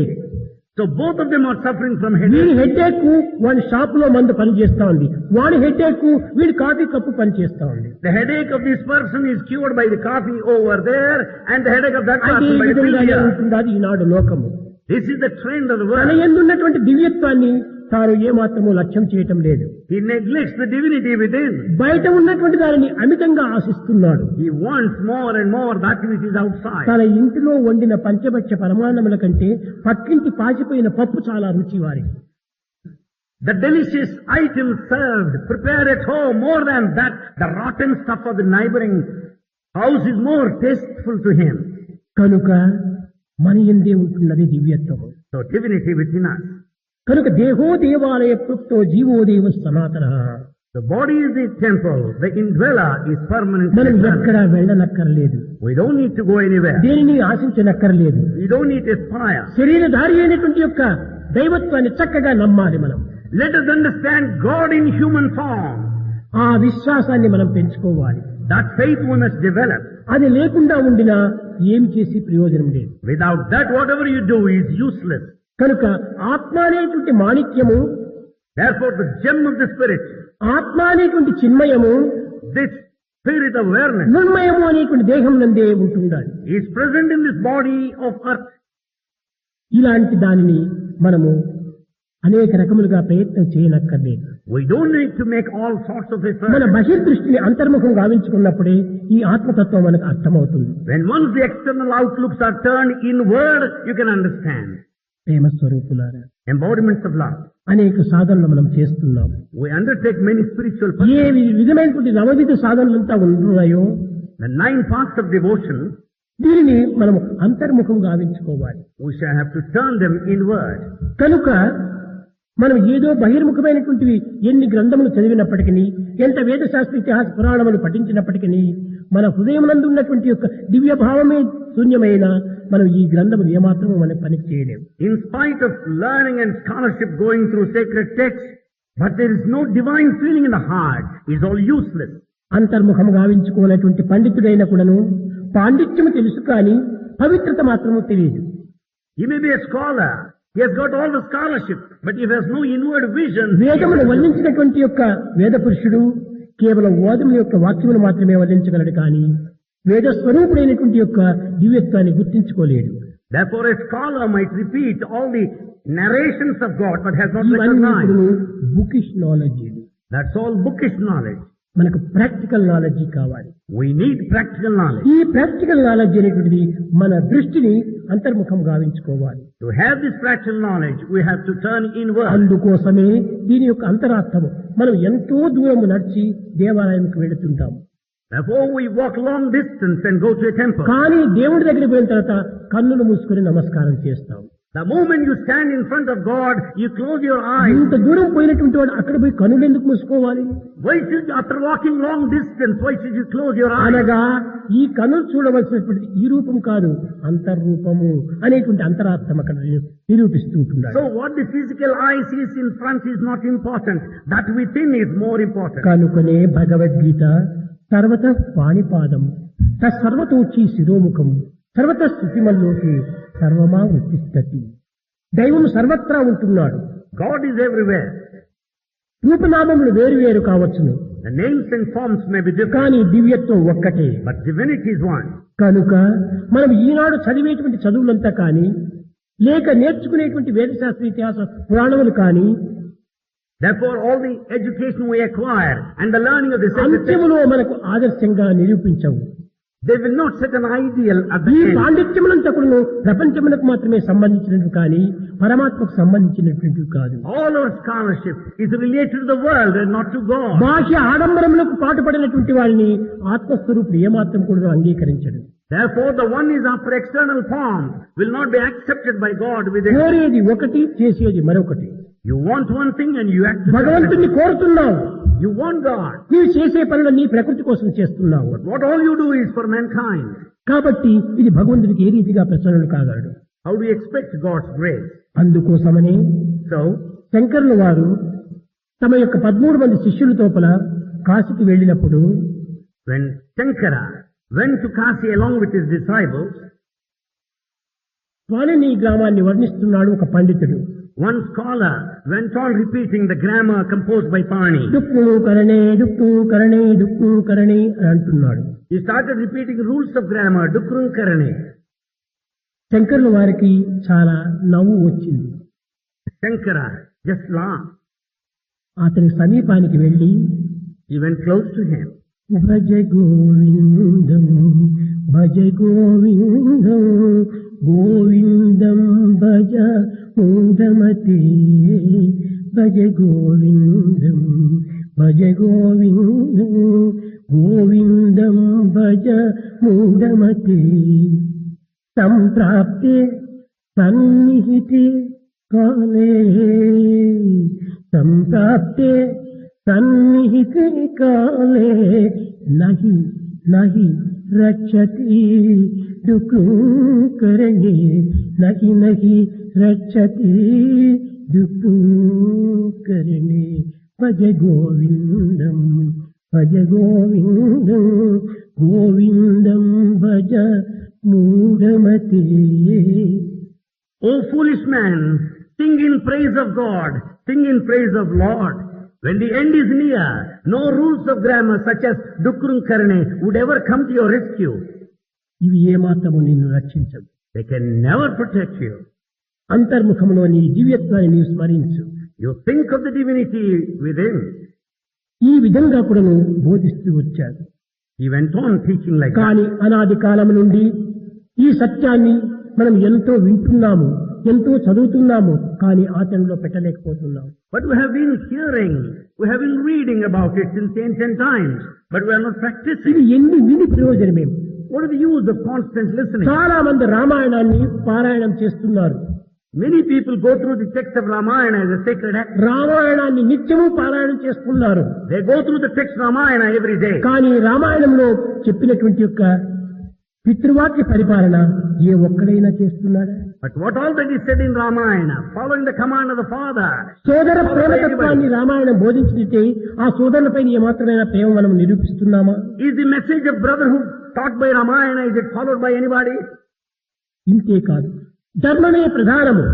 So both of them are suffering from వీడి headache. Headache వాడి shop లో మందు పనిచేస్తా ఉంది, వాడి headache వీడి కాఫీ కప్పు పనిచేస్తా ఉంది. The headache of this person is cured by the coffee over there, and the headache of that అదే person by the pill విధంగా here. ఉంటున్నది ఈనాడు లోకము. This is the trend of the తన world. ఎందున్నటువంటి దివ్యత్వాన్ని తాను ఏమాత్రము లక్ష్యం చేయటం లేదు. He neglects the divinity within. బయట ఉన్నటువంటి దానిని అమితంగా ఆశిస్తున్నాడు. He wants more and more that which is outside. తన ఇంటిలో వండిన పంచభక్ష పరమాన్నముల కంటే పక్కింటి పాచిపోయిన పప్పు చాలా రుచి వారికి. The delicious items served, prepared at home, more than that, the rotten stuff of the neighboring house is more tasteful to him. కనుక మన యందే ఉంటున్నది దివ్యత్వము. So divinity within us. కనుక దేహో దేవాలయ ప్రోక్తో జీవో దేవ సనాతన. The body is the temple, the indweller is permanent. మనం ఎక్కడా వెళ్ళనక్కర్లేదు, We don't need to go anywhere. దేనిని ఆశించనక్కర్లేదు. We don't need to aspire. శరీరధారి అయినటువంటి యొక్క దైవత్వాన్ని చక్కగా నమ్మాలి మనం. Let us understand God in human form. ఆ విశ్వాసాన్ని మనం పెంచుకోవాలి. That faith we must develop. అది లేకుండా ఉండినా ఏమి చేసి ప్రయోజనం లేదు. Without that, whatever you do is useless. కనుక ఆత్మ అనేటువంటి మాణిక్యము, Therefore, the gem of the spirit, ఆత్మ అనేటువంటి చిన్మయము, this spirit of awareness, నిర్మయము అనేటువంటి దేహం నందే ఉంటుండాలి. is present in this body of earth. ఇలాంటి దానిని మనము అనేక రకములుగా ప్రయత్నం చేయనక్కర్లేదు. We don't need to make all sorts of మన efforts. బహిర్దృష్టిని అంతర్ముఖం గావించుకున్నప్పుడే ఈ ఆత్మతత్వం మనకు అర్థమవుతుంది. When once the external outlooks are turned inward, you can understand. ప్రేమ స్వరూపులారా, Embodiments of love. అనేక సాధనలు మనం చేస్తున్నాం. We undertake many spiritual A pursuits. విధమైనటువంటి నవవిధ సాధనలంతా ఉన్నాయో The 9 paths of devotion, దీనిని మనం అంతర్ముఖం గావించుకోవాలి. we shall have to turn them inward. కనుక మనం ఏదో బహిర్ముఖమైనటువంటివి ఎన్ని గ్రంథములు చదివినప్పటికీ, ఎంత వేదశాస్త్ర ఇతిహాస పురాణములు పఠించినప్పటికీ, మన హృదయమునందు ఉన్నటువంటి యొక్క దివ్య భావమే శూన్యమైన మనం ఈ గ్రంథములు ఏమాత్రము మన పనికి చేయలేము. In spite of learning and scholarship going through sacred texts, but there is no divine feeling in the heart. It's all useless. అంతర్ముఖము గావించుకున్నటువంటి పండితుడైన కూడాను పాండిత్యము తెలుసు కానీ పవిత్రత మాత్రము తెలియదు. He may be a scholar. He has got all the scholarship, but if he has no inward vision, వేదమును వల్లించినటువంటి యొక్క వేద పురుషుడు కేవలం వేదముల యొక్క వాక్యమును మాత్రమే వల్లించగలడు కానీ వేద స్వరూపుడైనటువంటి యొక్క దివ్యత్వాన్ని గుర్తించుకోలేడు. Therefore a scholar might repeat all the narrations of God, but has not ఇవన్నీ recognized. Bookish knowledge. That's all bookish knowledge. మనకు ప్రాక్టికల్ నాలెడ్జ్ కావాలి. We need practical knowledge. ఈ ప్రాక్టికల్ నాలెడ్జ్ అనేటువంటిది మన దృష్టిని అంతర్ముఖం గావించుకోవాలి. To have this practical knowledge, we have to turn inward. అందుకోసమే దీని యొక్క అంతరార్థము మనం ఎంతో దూరం నడిచి దేవాలయంకి వెళుతుంటాము. Therefore we walk long distance and go to a temple. కానీ దేవుడి దగ్గరికి పోయిన తర్వాత కన్నులు మూసుకొని నమస్కారం చేస్తాం. The moment you stand in front of God, you close your eyes. ఇంత దూరం పోయినటువంటి వాడు అక్కడ పోయి కన్నులు ఎందుకు మూసుకోవాలి? Why should, after walking long distance, why should you close your eyes? అనగా ఈ కన్నులు చూడవలసినటువంటి ఈ రూపం కాదు, అంతర్రూపము అనేటువంటి అంతరార్థం అక్కడ నిరూపిస్తూ ఉంటున్నాడు. So what the physical eye sees in front is not important. That within is more important. కనుకనే భగవద్గీత సర్వత పాణిపాదం తత్సర్వతోచి శిరోముఖం సర్వత స్థితిమల్లోకి సర్వమా వృత్తిస్తతి. దైవం సర్వత్రా ఉంటున్నాడు. God is everywhere. రూపనామములు వేరు వేరు కావచ్చును, The names and forms may be different, కానీ దివ్యత్వం ఒక్కటే. but divinity is one. కనుక మనం ఈనాడు చదివేటువంటి చదువులంతా కానీ లేక నేర్చుకునేటువంటి వేదశాస్త్ర ఇతిహాస పురాణములు కానీ Therefore all the education we acquire and the learning of the sacred texts, అంత్యములో మనకు ఆదర్శంగా నిరూపించవు. they will not set an ideal at the ఈ end. పాండిత్యములంతా కూడా ప్రపంచములకు మాత్రమే సంబంధించినవి కానీ పరమాత్మకు సంబంధించినటువంటివి కాదు. All our scholarship is related to the world and not to God. బాహ్య ఆడంబరములకు పాటుపడినటువంటి వారిని ఆత్మస్వరూపుడు ఏమాత్రం కూడా అంగీకరించడు. Therefore the one is after external form will not be accepted by God with it. కోరేది ఒకటి, చేసేది మరొకటి. You want one thing and you act to భగవంతుని కోరుతున్నావు, You want God. నీవు చేసే పనులన్నీ ప్రకృతి కోసం చేస్తున్నావు. What all you do is for mankind. కాబట్టి ఇది భగవంతుడికి ఏ రీతిగా ప్రసన్నుడు కాగలడు. How do you expect God's grace? అందుకోసమని So, శంకరుల వారు తమ యొక్క 13 మంది శిష్యుల తోపల కాశీకి వెళ్ళినప్పుడు when Shankara went to Kasi along with his disciples, స్వాలిని గ్రామాన్ని వర్ణిస్తున్నాడు ఒక పండితుడు. one scholar went on repeating the grammar composed by Pani. దుక్కు కరణే దుక్కు కరణే దుక్కు కరణే అని అంటున్నాడు. He started repeating rules of grammar, Dukrum Karane. శంకరుల వారికి చాలా నవ్వు వచ్చింది. Shankara just laughed. అతని సమీపానికి వెళ్లి He went close to him. భజ గోవిందం భజ గోవిందం గోవిందం భజ మూఢమతే భజ గోవిందం భజ గోవిందం గోవిందం భజ మూఢమతే సంప్రాప్తే సన్నిహితే కాలే సంప్రాప్తే సన్నిహితే కాలే నహి నహి రక్షతి దుఃఖం కరణే నహి నహి రక్షతి దుఃఖం కరణే భజ గోవిందం భజ గోవిందం గోవిందం భజ మూఢమతే. O foolish man, sing in praise of God, sing in praise of Lord. When the end is near, no rules of grammar such as Dukrum Karane would ever come to your rescue. ఇవి ఏమాత్రము నిన్ను రక్షించవు. They can never protect you. అంతర్ముఖంలో నీ దివ్యత్వాన్ని నీవు స్మరించు. You think of the divinity within. ఈ విధంగా కూడా నువ్వు బోధిస్తూ వచ్చాడు. He went on teaching like that. కానీ అనాది కాలం నుండి ఈ సత్యాన్ని మనం ఎంతో వింటున్నాము, ఎంతో చదువుతున్నాము, కానీ ఆచరణలో పెట్టలేకపోతున్నాము. But we have been hearing, we have been reading about it since ancient times, but we are not practicing. ఇది ఎన్ని విని ప్రయోజనమేమి? What is the use of constant listening? చాలా మంది రామాయణాన్ని పారాయణం చేస్తున్నారు. Many people go through the text of Ramayana as a sacred act. రామాయణాన్ని నిత్యము పారాయణం చేస్తున్నారు. They go through the text Ramayana every day. కానీ రామాయణంలో చెప్పినటువంటి యొక్క పితృవాక్య పరిపాలన ఏ ఒక్కడైనా చేస్తున్నాడా? But what already said in Ramayana, following the command of the father. సోదర ప్రేమతత్వాన్ని రామాయణం బోధించితే ఆ సోదరులపై ఏమాత్రమైన ప్రేమ మనం నిరూపిస్తున్నామా? Is the message of brotherhood taught by Ramayana, is it followed by anybody? ఇంతే కాదు, ధర్మమే ప్రధానము,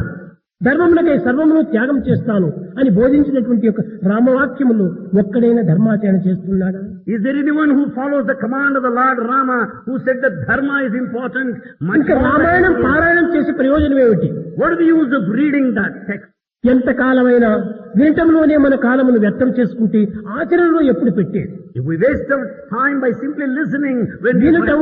ధర్మములకై సర్వమును త్యాగం చేస్తాను అని బోధించినటువంటి యొక్క రామవాక్యములు ఒక్కడైనా ధర్మాచరణ చేస్తున్నాడా? Is there anyone who follows the command of the Lord Rama, who said that dharma is important? ఇంకా రామాయణం పారాయణం చేసే ప్రయోజనం ఏమిటి? What is the use of reading that text? ఎంతకాలమైనా వినటంలోనే మన కాలమును వ్యర్థం చేసుకుంటే ఆచరణలో ఎప్పుడు పెట్టేది? If we waste our time by simply listening, when వినటం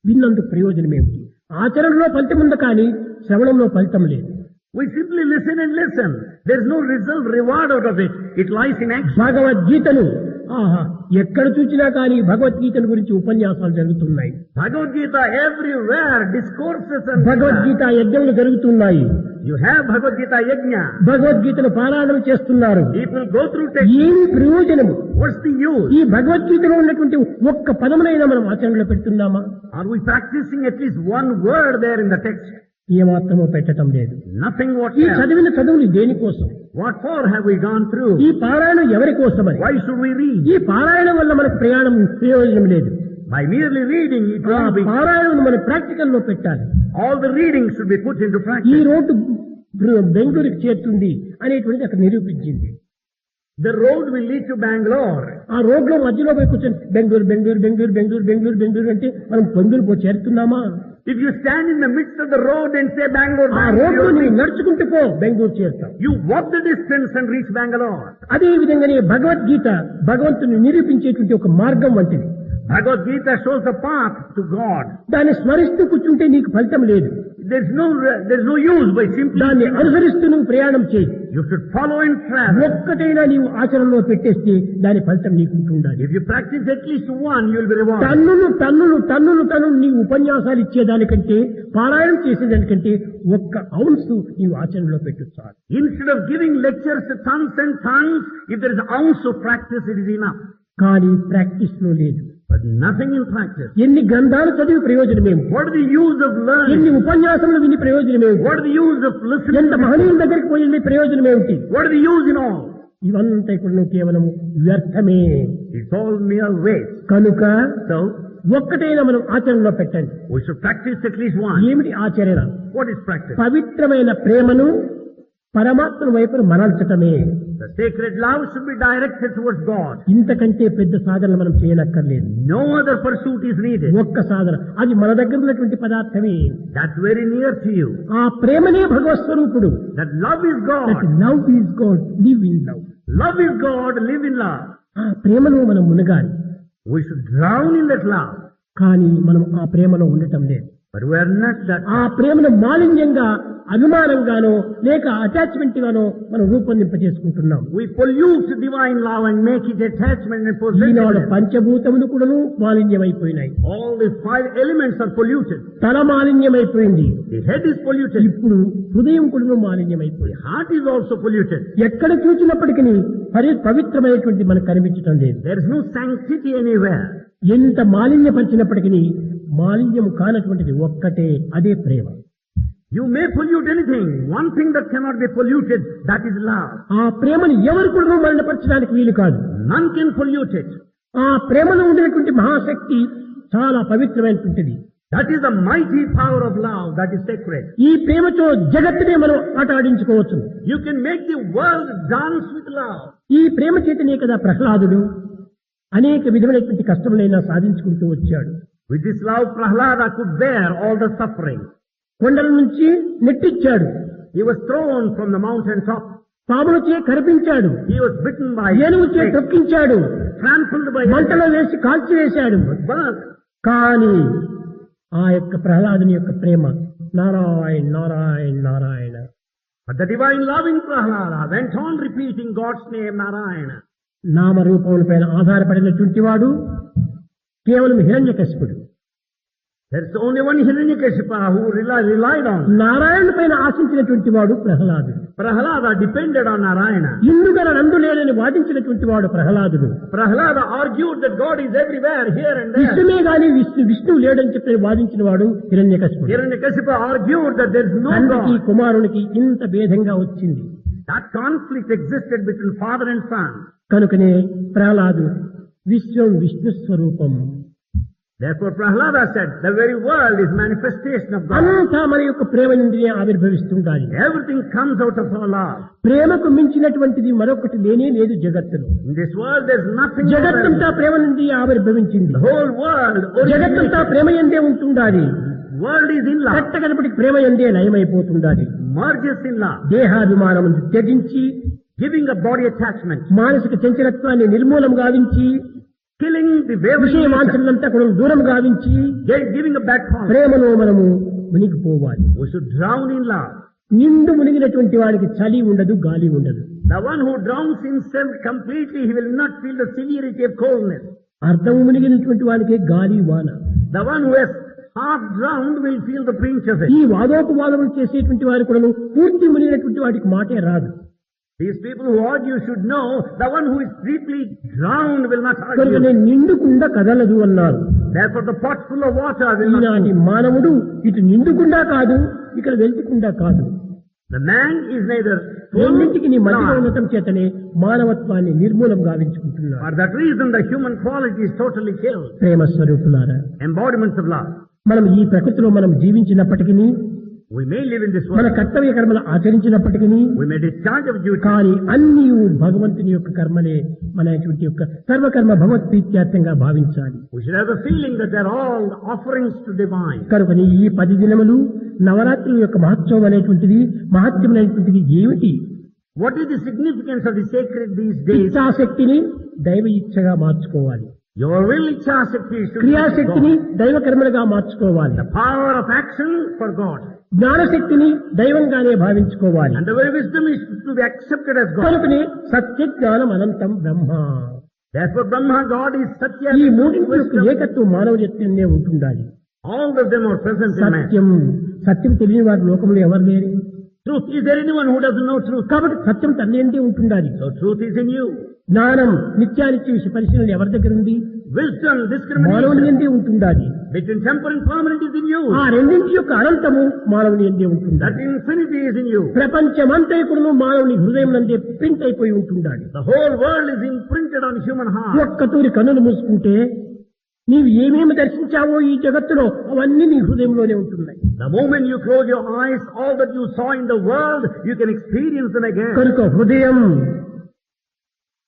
విన్నందుకు ప్రయోజనం ఏమిటి? ఆచరణలో ఫలితం ఉంది కానీ శ్రవణంలో ఫలితం లేదు. we simply listen and listen. There is no result, reward out of it. It lies in action. భగవద్గీతను ఎక్కడ చూసినా కానీ భగవద్గీతను గురించి ఉపన్యాసాలు జరుగుతున్నాయి. Bhagavad Gita everywhere, discourses and Bhagavad Gita యజ్ఞములు జరుగుతున్నాయి. You have Bhagavad Gita yajna. భగవద్గీతను పారాయణం చేస్తున్నారు. People go through text. ఏమి ప్రయోజనము? What's the use? ఈ భగవద్గీతలో ఉన్నటువంటి ఒక్క పదమునైనా మనం ఆచరణలో పెడుతున్నామా? Are we practicing at least one word there in the text? ఏమాత్రమో పెట్టడం లేదు. Nothing ఈ whatsoever. చదివిన చదువులు దేనికోసం? What for have we gone through? ఈ పారాయణం ఎవరి కోసమని? Why should we read? ఈ పారాయణం వల్ల మనకు ప్రయోజనం లేదు. By merely reading, it ఆ won't be. పారాయణం మన ప్రాక్టికల్ లో పెట్టాలి. All the reading should be put into ఈ practice. రోడ్డు బెంగళూరుకి చేరుతుంది అనేటువంటిది అక్కడ నిరూపించింది. The road will lead to Bangalore. ఆ రోడ్ లో మధ్యలో పోయి కూర్చొని బెంగళూరు అంటే మనం Bengaluru చేరుతున్నామా? If you stand in the midst of the road and say Bangalore, ఆ రోడ్డు Bangalore, ని నడుచుకుంటూ పో, Bengaluru చేరుతాం. you walk the distance and reach Bangalore. అదే విధంగానే భగవద్గీత భగవంతుని నిరూపించేటువంటి ఒక మార్గం వంటిది. Bhagavad Gita shows the path to God. దాన్ని స్మరిస్తూ కూర్చుంటే నీకు ఫలితం లేదు. There's no use by simply. దాన్ని అనుసరిస్తూ నువ్వు ప్రయాణం చేయి. You should follow and travel. ఒక్కటైనా నీవు ఆచరణలో పెట్టేస్తే దాని ఫలితం నీకు ఉంటుండాలి. If you practice at least one, you will be rewarded. టన్నులు నీవు ఉపన్యాసాలు ఇచ్చేదానికంటే పారాయణం చేసేదానికంటే ఒక్క ఔన్స్ నీవు ఆచరణలో పెట్టు చాలు. Instead of giving lectures to tons and tons, if there is an ounce of practice, it is enough. కానీ ప్రాక్టీస్ లో లేదు. But nothing in practice. ఎన్ని గ్రంథాలు చదివి ప్రయోజనమేమి? What is the use of learning? ఎన్ని ఉపన్యాసములు విని ప్రయోజనమేమి? What is the use of listening? ఎంత మహనీయుల దగ్గరికి పోయింది ప్రయోజనమేమిటి? What is the use in all? ఇవంతా ఇప్పుడు కేవలం వ్యర్థమే. It's all mere waste. కనుక So, ఒక్కటైనా మనం ఆచరణలో పెట్టండి. we should practice at least one. ఏమిటి ఆచరణ? What is practice? పవిత్రమైన ప్రేమను పరమాత్మ వైపు మరల్చటమే. The sacred love should be directed towards God. ఇంతకంటే పెద్ద సాధన మనం చేయనక్కర్లేదు. No other pursuit is needed. ఒక్క సాధన అది మన దగ్గర ఉన్నటువంటి పదార్థమే. That's very near to you. ఆ ప్రేమనే భగవత్ స్వరూపుడు. That love is God. Love is God, live in love. Love is God, live in love. ఆ ప్రేమలో మనం మునగాలి. We should drown in that love. కానీ మనం ఆ ప్రేమలో ఉండటం లేదు. But we are not that. ఆ ప్రేమను మాలిన్యంగా అభిమానంగానో లేక అటాచ్మెంట్ గానో మనం రూపొందింపజేసుకుంటున్నాం. We pollute divine love and make it attachment and Eenadu possession. పంచభూతములు కూడాను మాలిన్యమైపోయినాయి. All the five elements are polluted. తల మాలిన్యమైపోయింది. The head is polluted. ఇప్పుడు హృదయం కూడాను మాలిన్యమైపోయింది. The heart is also polluted. ఎక్కడ చూసినప్పటికీ పవిత్రమైనటువంటి మనకు కనిపించడం లేదు. There is no sanctity anywhere. ఎంత మాలిన్యపరిచినప్పటికీ మాలిన్యం కానటువంటిది ఒక్కటే, అదే ప్రేమ. You may pollute anything. One thing that cannot be polluted, that is love. ఆ ప్రేమను ఎవరు కూడా మలినపరచడానికి వీలు కాదు. None can pollute it. ఆ ప్రేమలో ఉండేటువంటి మహాశక్తి చాలా పవిత్రమైనటువంటిది. That is the mighty power of love that is sacred. ఈ ప్రేమతో జగత్తునే మనం ఆట ఆడించుకోవచ్చు. You can make the world dance with love. ఈ ప్రేమ చేతనే కదా ప్రహ్లాదుడు అనేక విధమైనటువంటి కష్టములైనా సాధించుకుంటూ వచ్చాడు. With this love, Prahlada could bear all the suffering. కొండల నుంచి నెట్టిచ్చాడు. He was thrown from the mountain top. పాములచే కరిపించాడు. He was bitten by ఏనుగుచే snakes, తొక్కించాడు. trampled by మంటలో వేసి కాల్చివేశాడు. burnt. కానీ ఆ యొక్క ప్రహ్లాదుని యొక్క ప్రేమ Narayana Narayana Narayana. But the divine love in Prahlada went on repeating God's name, Narayana. నామరూపములపైన ఆధారపడినటువంటి వాడు కేవలం హిరణ్యకశిపుడు. There's only one Hiranyakashipa who relied on. Narayana పైన ఆశించినటువంటి వాడు ప్రహ్లాదుడు. Prahlada depended on Narayana. ఇందుగల నందు లేదని వాదించినటువంటి వాడు ప్రహ్లాదుడు. Prahlada argued that God is everywhere, here and there. విష్ణుమే గాని విష్ణువు లేడని చెప్పి వాదించిన వాడు హిరణ్యకశిపుడు. Hiranyakashipa argued that there is no తండ్రికి God. కుమారునికి ఇంత భేదంగా వచ్చింది. That conflict existed between father and son. కనుకనే ప్రహ్లాదు విశ్వం విష్ణు స్వరూపం. Therefore Prahlada said, the very world is manifestation of God. అంతా మన యొక్క ప్రేమ నుండినే ఆవిర్భవిస్తుండాలి. Everything comes out of our love. ప్రేమకు మించినటువంటిది మరొకటి లేనే లేదు జగత్తులో. In this world there's nothing more జగత్తంతా than ప్రేమ నుండి ఆవిర్భవించింది. the whole world. జగత్తంతా ప్రేమ ఎందే ఉంటుండాలి. World is in love. కట్టగడపటికి ప్రేమ ఎందే లయమైపోతుండాలి. Merges in love. దేహాభిమానం త్యజించి Giving up body attachment. మానసిక చంచలత్వాన్ని నిర్మూలం గావించి Killing the wavering విషయ nature. వాంఛనంతా కూడా దూరం గావించి Giving up bad thoughts. ప్రేమలో మనము మునిగిపోవాలి. We should drown in love. నిండు మునిగినటువంటి వాడికి చలి ఉండదు, గాలి ఉండదు. The one who drowns himself completely, he will not feel the severity of coldness. అర్థము మునిగినటువంటి వాడికి గాలి వాన. The one who has half drowned will feel the pinch of it. ఈ వాదోపవాదములు చేసేటువంటి వారి కూడా పూర్తి మునిగినటువంటి వాడికి మాటే రాదు. These people who argue should know the one who is deeply drowned will not కనుక argue. నేను నిండుకుండా కదలదు అన్నారు. Therefore the pot full of water will not ఈనాటి మానవుడు ఇటు నిండుకుండా కాదు, ఇక్కడ వెళ్తుకుండా కాదు. The man is neither full రెండింటికి నీ మధ్యలో nor. ఉండటం చేతనే మానవత్వాన్ని నిర్మూలం గావించుకుంటున్నారు. For that reason the human quality is totally killed. ప్రేమ స్వరూపులారా, Embodiments of love. మనం ఈ ప్రకృతిలో మనం జీవించినప్పటికీ, We may live in this మన world. కర్తవ్య కర్మలు ఆచరించినప్పటికీ, We may discharge of duty. కానీ అన్ని భగవంతుని యొక్క కర్మలే మన యొక్క సర్వకర్మ భగవత్ప్రీత్యార్థంగా భావించాలి. We should have the feeling that they're all offerings to divine. కనుకని ఈ 10 దినములు నవరాత్రుల యొక్క మహోత్సవం అనేటువంటిది, మహత్యం అనేటువంటిది ఏమిటి? What is the significance of the sacred these days? ఇచ్ఛాశక్తిని దైవ ఇచ్ఛగా మార్చుకోవాలి. Your will ichhasakti should be క్రియాశక్తిని God. దైవ కర్మలుగా మార్చుకోవాలి. The power of action for God. జ్ఞానశక్తిని దైవంగానే భావించుకోవాలి. And the very wisdom is to be accepted as God. కనుకనే సత్య జ్ఞానం అనంతం బ్రహ్మ. Therefore Brahma, God is Satya. ఈ మూడింటి యొక్క Wisdom. ఏకత్వం మానవ జత్యంలో ఉంటుండాలి. All of them are present in man. సత్యం సత్యం తెలియని వారు లోకంలో ఎవరు లేరు. Truth. Is there anyone who doesn't know truth? కాబట్టి సత్యం తల్లి ఉంటుండాలి. So truth is in you. జ్ఞానం నిత్యానిత్య విషయ పరిశీలన ఎవరి దగ్గర ఉంది? Wisdom, మానవుని discrimination ఎందే ఉంటుండాలి. between temporal and permanent is in you. ఆ రెండింటి యొక్క అనంతము మానవుని ఎందే ఉంటుండాలి. That infinity is in you. ప్రపంచమంతైకుడును మానవుని హృదయం నందే ప్రింట్ అయిపోయి ఉంటుండాలి. The whole world is imprinted on human heart. ఒక్కతూరి కన్నులు మూసుకుంటే నీవు ఏమేమి దర్శించావో ఈ జగత్తులో అవన్నీ నీ హృదయంలోనే ఉంటున్నాయి. The moment you close your eyes, all that you saw in the world, you can experience them again. కనుక హృదయం,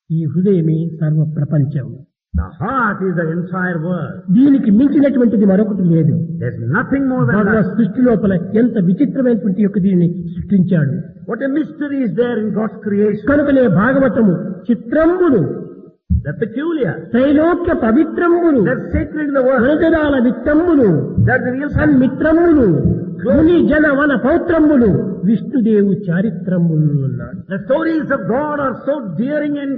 ఈ హృదయమే సర్వ ప్రపంచం. The heart is the entire world. దీనికి మించినటువంటిది మరొకటి లేదు. There's nothing more than Bhagwat that. సృష్టి లోపల ఎంత విచిత్రమైనటువంటి యొక్క దీనిని సృష్టించాడు. What a mystery is there in God's creation. కనుకనే భాగవతము చిత్రంబులు, The peculiar. Trailokya పవిత్రంబులు, They're sacred in the world. వనజనాల విత్తమ్ములు, They're the real సన్మిత్రములు, ముని జన వన పౌత్రములు, విష్ణుదేవు చారిత్రములు అన్నాడు. The stories of God are so daring and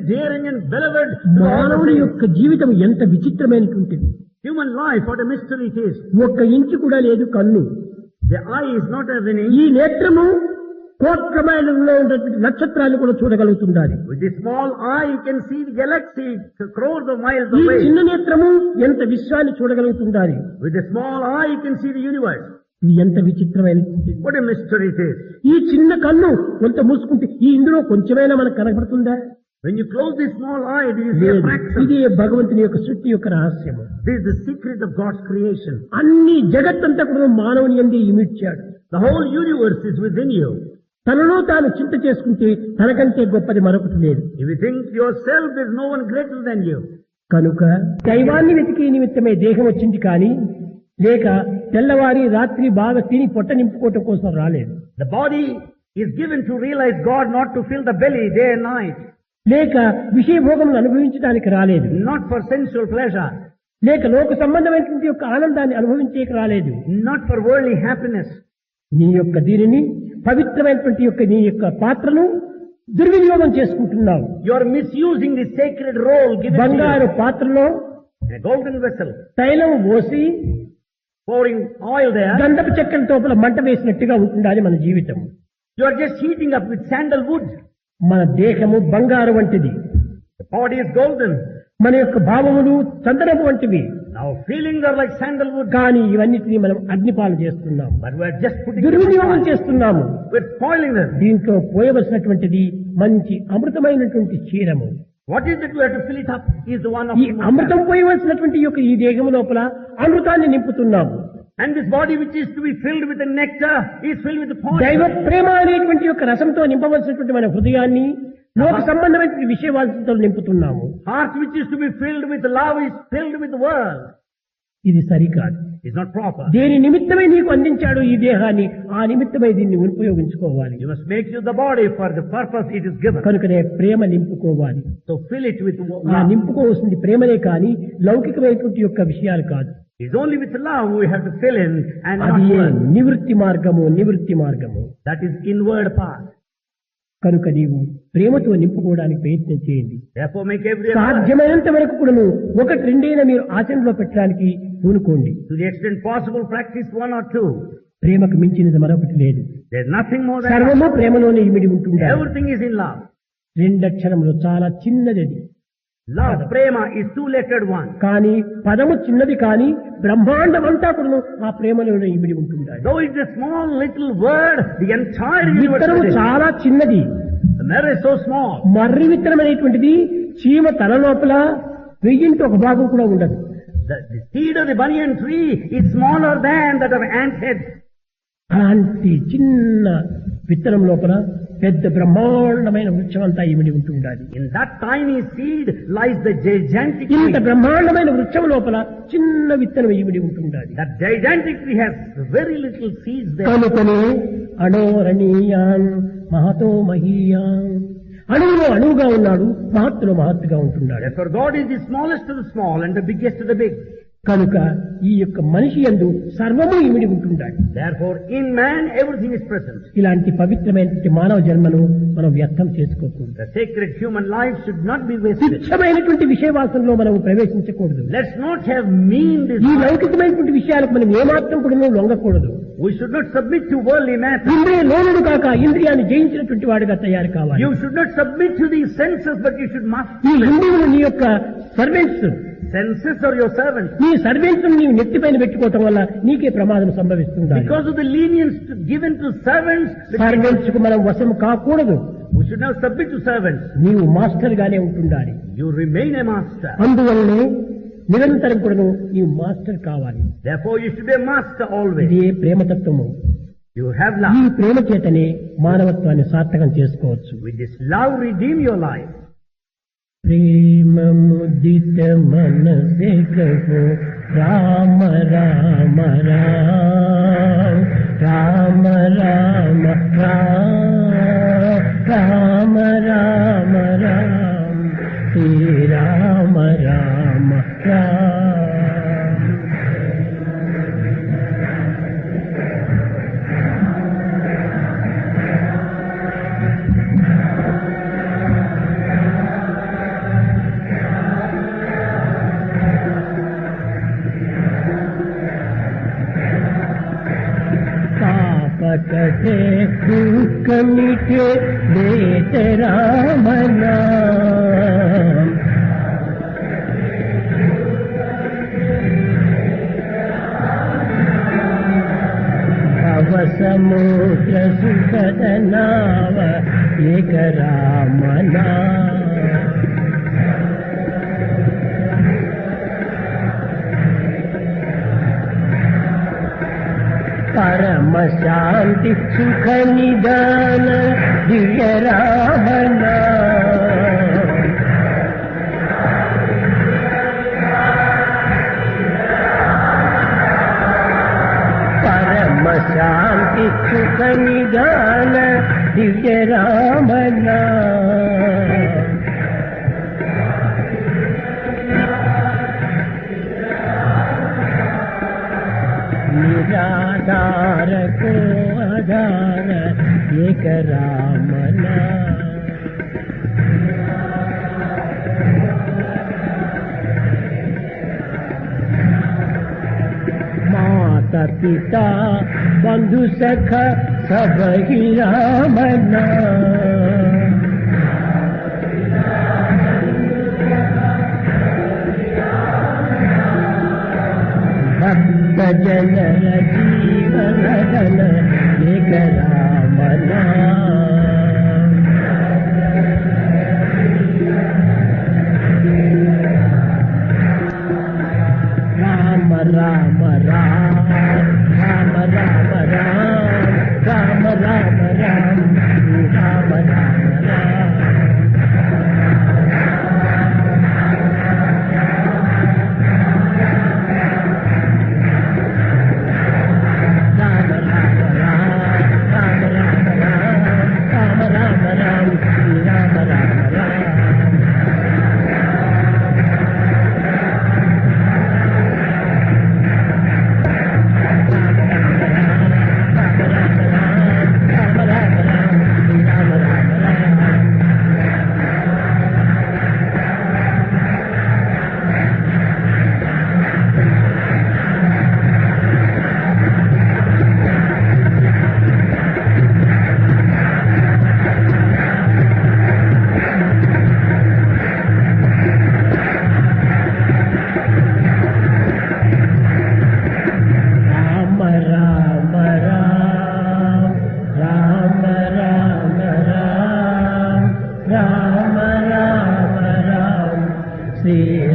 beloved. to all the మానవుని saints. యొక్క జీవితం ఎంత విచిత్రమైనటువంటిది. Human life, what a mystery it is. ఒక్క inch కూడా లేదు కన్ను. The eye is not as an ఈ inch. నేత్రము కోట్ల మైళ్ళలో ఉన్నటువంటి నక్షత్రాలు కూడా చూడగలుగుతుండాలి. With this small eye, you can see the galaxy crores of miles ఈ away. చిన్న నేత్రము ఎంత విశ్వాన్ని చూడగలుగుతుండాలి. With a small eye, you can see the universe. ఇది ఎంత విచిత్రమైనటువంటిది. What a mystery it is. ఈ చిన్న కన్ను కొంత మూసుకుంటే ఈ ఇందులో కొంచెమైనా మనకు కనపడుతుందా? When you close this small eye, do you see a లేదు. fraction? ఇదే భగవంతుని యొక్క సృష్టి యొక్క రహస్యము. This is the secret of God's creation. అన్ని జగత్తంతా కూడా మానవుని యందే ఇమిడ్చాడు. The whole universe is within you. తనలో తాను చింత చేసుకుంటే తనకంటే గొప్పది మరొకటి లేదు. If you think yourself, there's no one greater than you. కనుక దైవాన్ని వెతికే నిమిత్తమే దేహం వచ్చింది కానీ, లేక తెల్లవారి రాత్రి బాగా తిని పొట్ట నింపుకోవటం కోసం రాలేదు. The body is given to realize God, not to fill the belly day and night. లేక విషయభోగములు అనుభవించడానికి రాలేదు. Not for sensual pleasure. లేక లోక సంబంధమైనటువంటి యొక్క ఆనందాన్ని అనుభవించేకి రాలేదు. Not for worldly happiness. నీ యొక్క దీనిని పవిత్రమైనటువంటి యొక్క నీ యొక్క పాత్రను దుర్వినియోగం చేసుకుంటున్నావు. You are misusing the sacred role given to బంగారు పాత్రలో you. In a golden vessel. తైలం పోసి pouring oil there. గంధపు చెక్కల తోపల మంట వేసినట్టుగా ఉంటుండాలి మన జీవితం. You are just heating up with sandalwood. మన దేహము బంగారు వంటిది. The body is golden. మన యొక్క భావములు చందనము వంటివి. Our feelings are like sandalwood. కానీ ఇవన్నిటినీ మనం అగ్నిపాలు చేస్తున్నాం. But we are just putting దుర్వినియోగం చేస్తున్నాము. We're spoiling them. దీంట్లో పోయవలసినటువంటిది మంచి అమృతమైనటువంటి క్షీరము. What is it we have to fill it up? Is the one of ఈ అమృతం పోయవలసినటువంటి యొక్క ఈ దేహము లోపల అమృతాన్ని నింపుతున్నాము. And this body which is to be filled with the nectar is filled with the దైవ poison. ప్రేమ అనేటువంటి యొక్క రసంతో నింపవలసినటువంటి మన హృదయాన్ని లోక సంబంధమైన విషయవాసంతో నింపుతున్నాము. Heart which is to be filled with love is filled with the world. ఇది సరికాదు. It's not proper. దేని నిమిత్తమై నీకు అందించాడు ఈ దేహాన్ని, ఆ నిమిత్తమై దీన్ని ఉపయోగించుకోవాలి. You must make use the body for the purpose it is given. కనుకనే ప్రేమ నింపుకోవాలి. So fill it with ఆ love. నింపుకోవాల్సింది ప్రేమనే కానీ లౌకికమైనటువంటి యొక్క విషయాలు కాదు. It's only with love we have to fill in and not అది words. నివృత్తి మార్గము. That is inward path. కనుక నీవు ప్రేమతో నింపుకోవడానికి ప్రయత్నం చేయండి. Therefore make every effort. సాధ్యమైనంత వరకు కూడా ఒకటి రెండైనా మీరు ఆచరణలో పెట్టడానికి పూనుకోండి. To the extent possible, practice one or two. ప్రేమకు మించినది మరొకటి లేదు. There's nothing more than సర్వము ప్రేమలోనే ఇమిడి ఉంటుంది. everything is in love. రెండక్షరములు చాలా చిన్నది అది. Love, prema, is two-lettered one. కానీ పదము చిన్నది కానీ బ్రహ్మాండం అంతా కూడా ఆ ప్రేమలోనే ఇమిడి ఉంటుంది. Though it's a small little word, the entire universe విత్తనము is in it. చాలా చిన్నది. The mirror is so small. మర్రి విత్తనం అనేటువంటిది చీమ తల లోపల 1000 ఒక భాగం కూడా ఉండదు. The seed of the banyan tree is smaller than that of ant head. అలాంటి చిన్న విత్తనం లోపల పెద్ద బ్రహ్మాండమైన వృక్షం అంతా ఇమిడి ఉంటుండాలి. In that tiny seed lies the gigantic ఇంత tree. బ్రహ్మాండమైన వృక్షం లోపల చిన్న విత్తనం ఇమిడి ఉంటుండాలి. That gigantic tree has very little seeds there. కనుకనే అణోరణీయాన్ మహతో మహీయాన్, అణువులో అణువుగా ఉన్నాడు, మహత్తులో మహత్తుగా ఉంటున్నాడు. Therefore God is the smallest of the small and the biggest of the big. కనుక ఈ యొక్క మనిషి యందు సర్వము ఇమిడి ఉంటుండాలి. Therefore in man everything is present. ఇలాంటి పవిత్రమైనటువంటి మానవ జన్మను మనం వ్యర్థం చేసుకోకూడదు. The sacred human life should not be wasted. తుచ్చమైనటువంటి విషయవాసంలో మనం ప్రవేశించకూడదు. Let's not have mean ఈ desire. లౌకికమైనటువంటి విషయాలకు మనం ఏమాత్రం కూడా లొంగకూడదు. We should not submit to worldly matters. ఇంద్రియ లోనుడు కాక ఇంద్రియాన్ని జయించినటువంటి వాడుగా తయారు కావాలి. You should not submit to these senses, but you should ఈ master them. ఇంద్రియులు నీ యొక్క servants. Senses are your servants. నీ సర్వెంట్స్ నీవు నెత్తిపైన పెట్టుకోవటం వల్ల నీకే ప్రమాదం సంభవిస్తుంది. Because of the lenience given to servants, servants కు మనం వశం కాకూడదు. we should not submit to servants. నీవు మాస్టర్ గానే ఉంటుండాలి. You remain a master. అందువల్లనే నిరంతరం కూడా నీవు మాస్టర్ కావాలి. Therefore you should be a master always. ఇదే ప్రేమతత్వము. You have ఈ love. ప్రేమ చేతనే మానవత్వాన్ని సార్థకం చేసుకోవచ్చు. With this love redeem your life. ప్రేమ ముదిత మనసే కహో రామ రామ రామ రామ రామ రామ రామ రామ శ్రీ రామ రామ రామ. कटे दुख मिटे देत राम नाम, भव समुद्र सुखद नाव एक राम नाम. परम शांति सुख निदान दिव्य राम नाम. परम शांति सुख निदान दिव्य राम नाम. निराधार को आधार एक राम नाम. मात पिता बंधु सखा सब ही राम नाम। भक्त जन जीवन धन एक राम नाम। Ram Ram Ram Ram Ram Ram Ram Ram Ram Ram Ram Ram.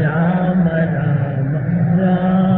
Ram Ram Ram